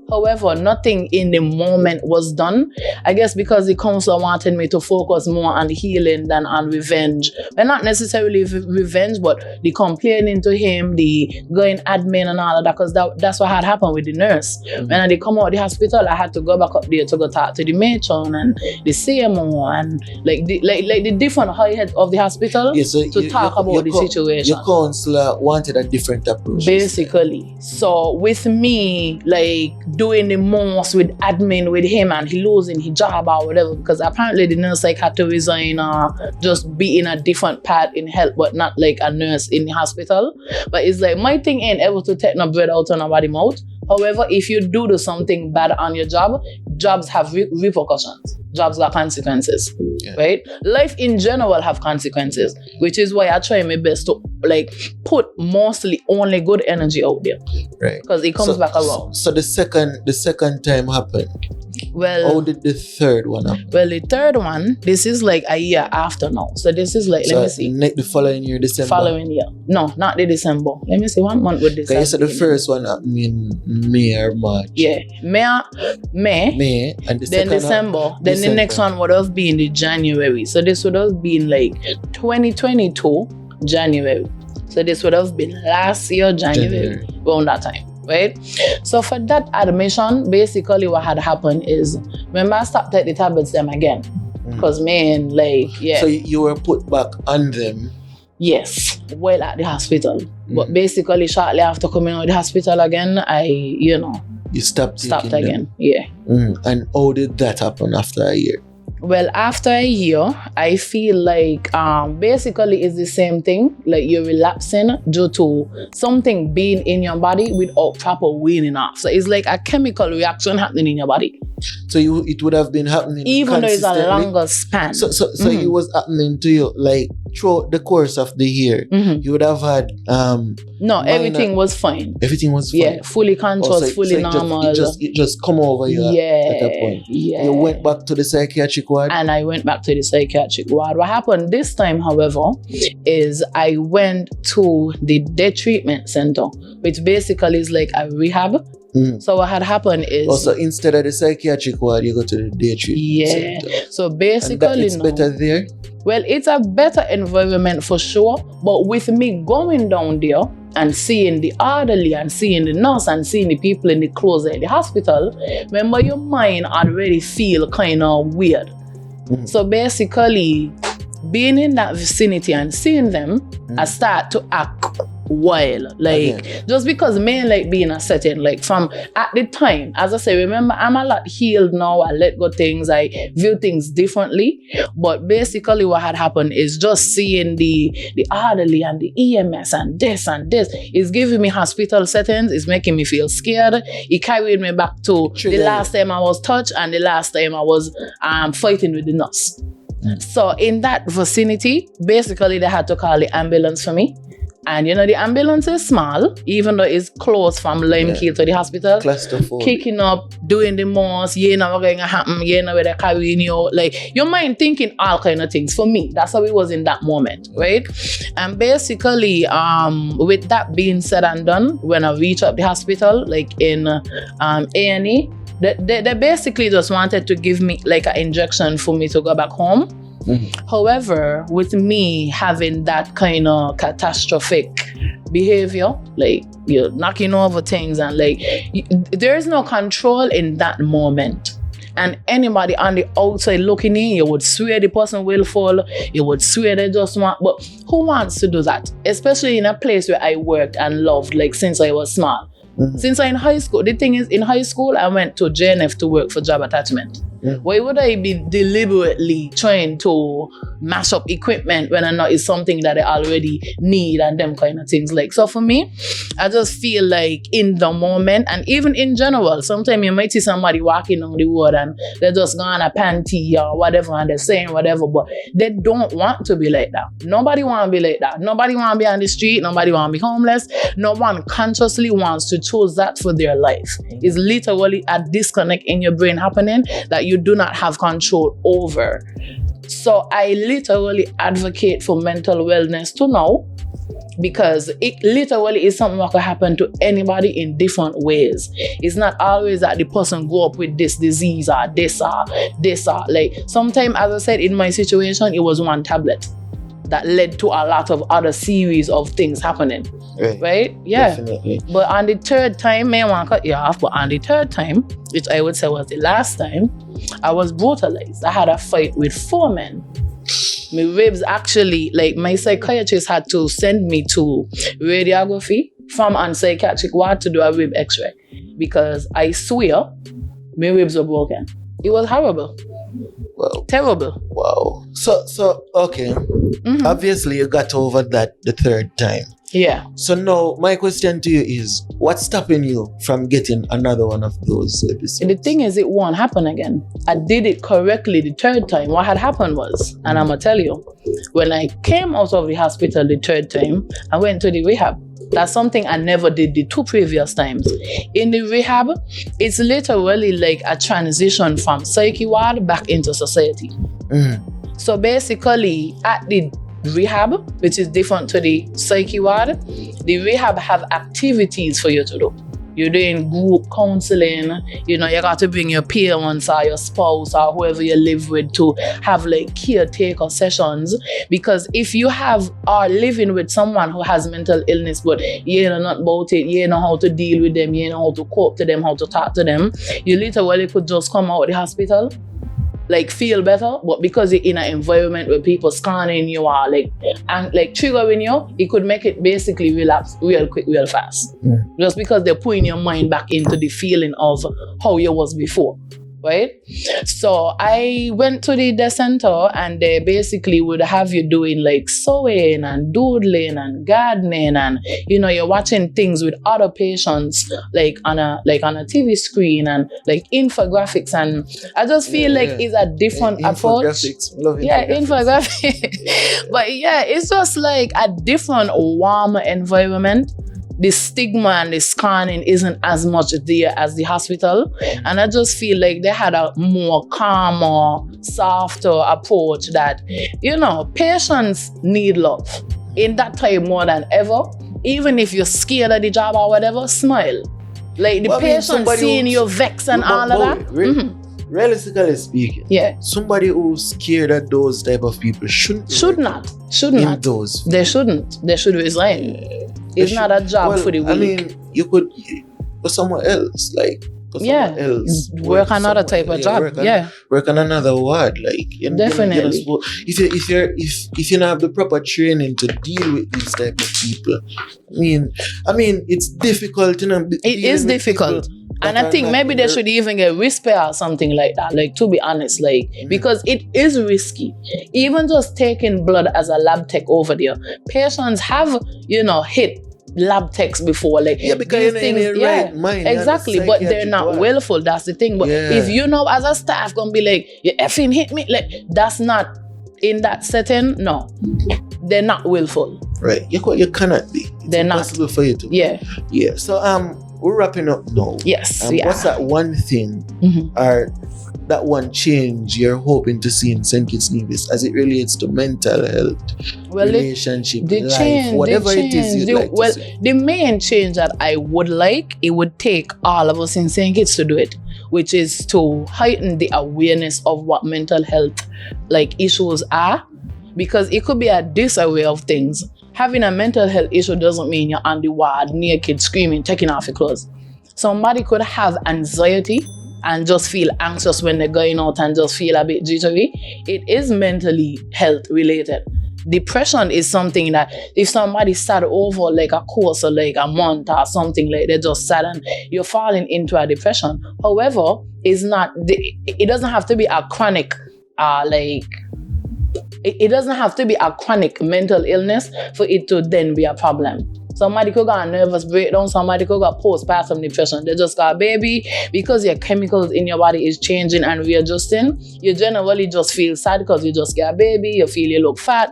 However, nothing in the moment was done. I guess because the counselor wanted me to focus more on healing than on revenge. Well, not necessarily revenge, but the complaining to him, the going admin and all of that, because that's what had happened with the nurse. When I did come out of the hospital, I had to go back up there to go talk to the matron and the CMO and like the different high heads of the hospital Yeah, so to talk about the situation. Your counselor wanted a different approach. Basically. So with me, like doing the most with admin with him and he losing his job or whatever, because apparently the nurse like had to resign or just be in a different part in health, but not like a nurse in the hospital. But it's like my thing ain't ever to take no bread out of nobody's mouth. However, if you do something bad on your job, jobs have repercussions. Jobs got consequences, right? Life in general have consequences, which is why I try my best to like put mostly only good energy out there, Right. because it comes back around. So the second time happened. Well, How did the third one happen? well, the third one, this is like a year after now. So this is like, let me see, The following year, December. following year. No, not the December. Let me see, 1 month with this. Okay, so the first one happened in May or March. Yeah, May, May and the then second December, then the December. next one would have been the January. So this would have been like 2022 January. So this would have been last year January. Around that time, right? So for that admission, basically what had happened is, remember I stopped at the tablets them again. Because man, like, yeah. So you were put back on them. Yes, well at the hospital. But basically shortly after coming out of the hospital again, I, You stopped stopped taking again. Yeah. them. And how did that happen after a year? Well, after a year, I feel like basically it's the same thing. Like you're relapsing due to something being in your body without proper weaning off. So it's like a chemical reaction happening in your body. So it would have been happening Even though it's a consistently? longer span. So it was happening to you like throughout the course of the year. Mhm. You would have had No, minor- everything was fine. everything was fine. Yeah, fully conscious, So fully it normal. just come over you at that point. Yeah. You went back to the psychiatric ward. And I went back to the psychiatric ward. What happened this time, however, is I went to the day treatment center, which basically is like a rehab. So what had happened is, Also, instead of the psychiatric ward, you go to the day treatment yeah. center. So And that basically, it's no. better there. Well, it's a better environment for sure. But with me going down there and seeing the elderly and seeing the nurse and seeing the people in the clothes at the hospital, remember your mind already feel kind of weird. So basically, being in that vicinity and seeing them, I start to act wild. Like, just because me like being a setting, like from at the time, as I say, remember, I'm a lot healed now. I let go things. I view things differently. But basically what had happened is just seeing the elderly and the EMS and this is giving me hospital settings. It's making me feel scared. It carried me back to the last time I was touched and the last time I was fighting with the nurse. So in that vicinity, basically they had to call the ambulance for me. And the ambulance is small, even though it's close from Limekeel to the hospital. Clusterfull. Kicking up, doing the most, you know what's going to happen, you know where they're carrying you. Like, your mind thinking all kind of things. For me, that's how it was in that moment, right? And basically, with that being said and done, when I reached up the hospital, like in A&E, they basically just wanted to give me like an injection for me to go back home. However, with me having that kind of catastrophic behavior, like you're knocking over things and like there is no control in that moment. And anybody on the outside looking in, you would swear the person will fall, you would swear they just want, but who wants to do that? Especially in a place where I worked and loved, like since I was small. Since I'm in high school, the thing is, in high school, I went to JNF to work for job attachment. Why would I be deliberately trying to mash up equipment when I know it's something that I already need and them kind of things? Like, so for me, I just feel like in the moment and even in general, sometimes you might see somebody walking on the road and they're just going a panty or whatever and they're saying whatever, but they don't want to be like that. Nobody want to be like that. Nobody want to be on the street. Nobody want to be homeless. No one consciously wants to choose that for their life. It's literally a disconnect in your brain happening that you do not have control over. So I literally advocate for mental wellness to now, because it literally is something that can happen to anybody in different ways. It's not always that the person go up with this disease or this or like sometimes, as I said, in my situation, it was one tablet that led to a lot of other series of things happening. Right? Yeah. Definitely. But on the third time, may I want to cut you off, but on the third time, which I would say was the last time, I was brutalized. I had a fight with 4 men. My ribs actually, like my psychiatrist had to send me to radiography from on psychiatric ward to do a rib x-ray because I swear my ribs were broken. It was horrible. Wow. Terrible. Wow. So okay. Obviously you got over that the third time. Yeah. So now my question to you is, what's stopping you from getting another one of those episodes? And the thing is, it won't happen again. I did it correctly the third time. What had happened was, and I'm going to tell you, when I came out of the hospital the third time, I went to the rehab. That's something I never did the 2 previous times. In the rehab, it's literally like a transition from psyche ward back into society. So basically, at the rehab, which is different to the psyche ward, the rehab have activities for you to do. You're doing group counseling, you got to bring your parents or your spouse or whoever you live with to have like caretaker sessions, because if you are living with someone who has mental illness but you know not about it, you know how to deal with them, you know how to cope to them, how to talk to them, you literally could just come out of the hospital like feel better, but because you're in an environment where people scanning you or like triggering you, it could make it basically relapse real quick, real fast. Just because they're putting your mind back into the feeling of how you was before. Right? So I went to the day center and they basically would have you doing like sewing and doodling and gardening and you're watching things with other patients like on a TV screen and like infographics, and I just feel like it's a different approach. Love infographics. But yeah, it's just like a different warm environment. The stigma and the scanning isn't as much there as the hospital. And I just feel like they had a more calmer, softer approach that, patients need love. In that time more than ever, even if you're scared of the job or whatever, smile. Like the patient seeing you vex and all of that. Realistically speaking, somebody who's scared of those type of people should not. Those they shouldn't. They should resign. It's not a job for the week. I mean, you could for someone else, like work another type of job. Work on another ward, like definitely. If you don't have the proper training to deal with these type of people, I mean, it's difficult. It is difficult. And I think maybe they should even get respect or something like that, like to be honest, like because it is risky. Even just taking blood as a lab tech over there, patients have, hit lab techs before, like because these things, right mind, exactly, but they're not willful. That's the thing. But if as a staff gonna be like, you effing hit me, like that's not in that setting. No, they're not willful. Right. You cannot be. It's They're not. impossible for you to. Yeah. Yeah. So we're wrapping up now. Yes. What's that one thing Mhm. or that one change you're hoping to see in St. Kitts Nevis as it relates to mental health, Well, relationship, the life, change, whatever the it is change, you'd like well, to see? the main change that I would like, it would take all of us in St. Kitts to do it, which is to heighten the awareness of what mental health issues are, because it could be a disarray of things. Having a mental health issue doesn't mean you're on the ward, naked, screaming, taking off your clothes. Somebody could have anxiety and just feel anxious when they're going out and just feel a bit jittery. It is mentally health related. Depression is something that if somebody sat over like a course or like a month or something, like they just sat and you're falling into a depression. However, it doesn't have to be a chronic it doesn't have to be a chronic mental illness for it to then be a problem. Somebody could got a nervous breakdown, somebody could got postpartum depression. They just got a baby. Because your chemicals in your body is changing and readjusting, you generally just feel sad because you just get a baby, you feel you look fat,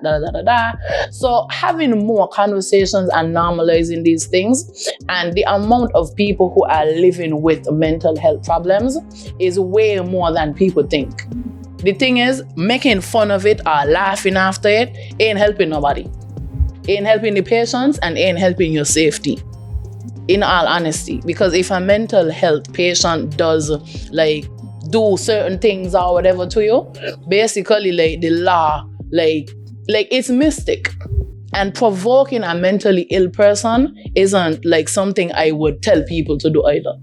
So having more conversations and normalizing these things, and the amount of people who are living with mental health problems is way more than people think. The thing is, making fun of it or laughing after it ain't helping nobody. Ain't helping the patients and ain't helping your safety. In all honesty. Because if a mental health patient does do certain things or whatever to you, basically the law, it's mystic. And provoking a mentally ill person isn't something I would tell people to do either.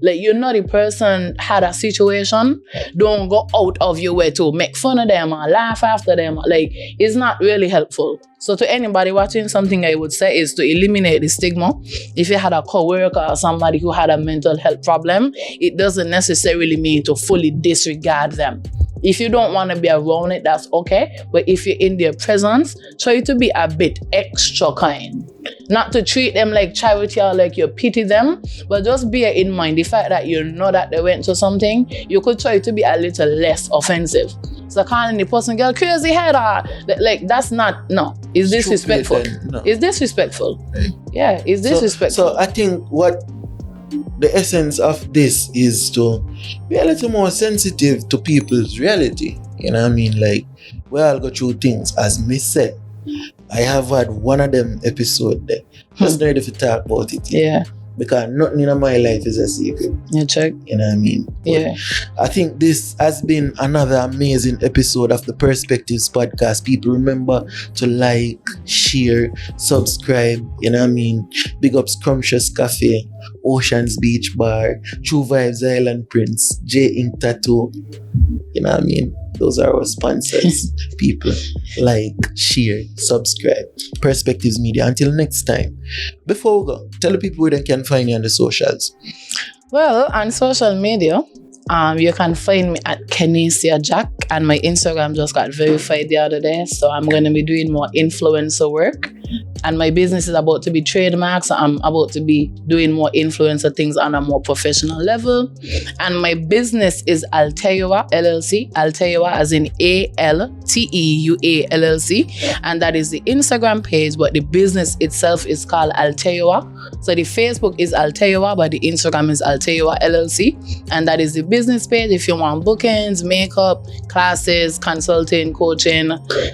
You know the person had a situation, don't go out of your way to make fun of them or laugh after them. It's not really helpful. So to anybody watching, something I would say is to eliminate the stigma. If you had a coworker or somebody who had a mental health problem, it doesn't necessarily mean to fully disregard them. If you don't want to be around it, that's okay. But if you're in their presence, try to be a bit extra kind. Not to treat them like charity or like you pity them, but just bear in mind the fact that you know that they went through something, you could try to be a little less offensive. So calling the person girl crazy head that's not, no. It's disrespectful. No. It's disrespectful. Right. Yeah, it's disrespectful. So I think what the essence of this is to be a little more sensitive to people's reality. You know what I mean? We all go through things. As me said, I have had one of them episodes there. Just not ready to talk about it yet. Yeah. Because nothing in my life is a secret. You check. You know what I mean? But yeah. I think this has been another amazing episode of the Perspectives podcast. People remember to like, share, subscribe. You know what I mean? Big up Scrumptious Cafe, Oceans Beach Bar, True Vibes Island Prince, J Ink Tattoo. You know what I mean? Those are our sponsors. People like, share, subscribe. Perspectives Media. Until next time. Before we go, tell the people where they can find you on the socials. Well, on social media, you can find me at Kenesia Jack, and my Instagram just got verified the other day. So I'm going to be doing more influencer work. And my business is about to be trademarked, so I'm about to be doing more influencer things on a more professional level. And my business is Alteua LLC, Alteua as in ALTEUA LLC, and that is the Instagram page, but the business itself is called Alteua. So the Facebook is Alteua, but the Instagram is Alteua LLC, and that is the business page. If you want bookings, makeup, classes, consulting, coaching,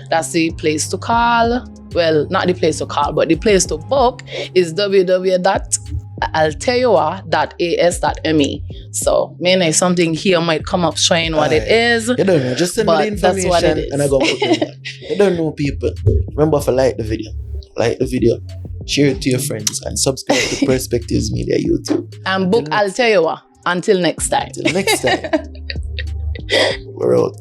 that's the place to call. Well, not the place to call, but the place to book is www.alteua.as.me. So, maybe something here might come up showing what it is. You don't know, just send me the information what it is. and I go book it. You don't know people. Remember to like the video. Like the video. Share it to your friends and subscribe to Perspectives Media YouTube. And book Alteua. Until next time. Until next time. We're out.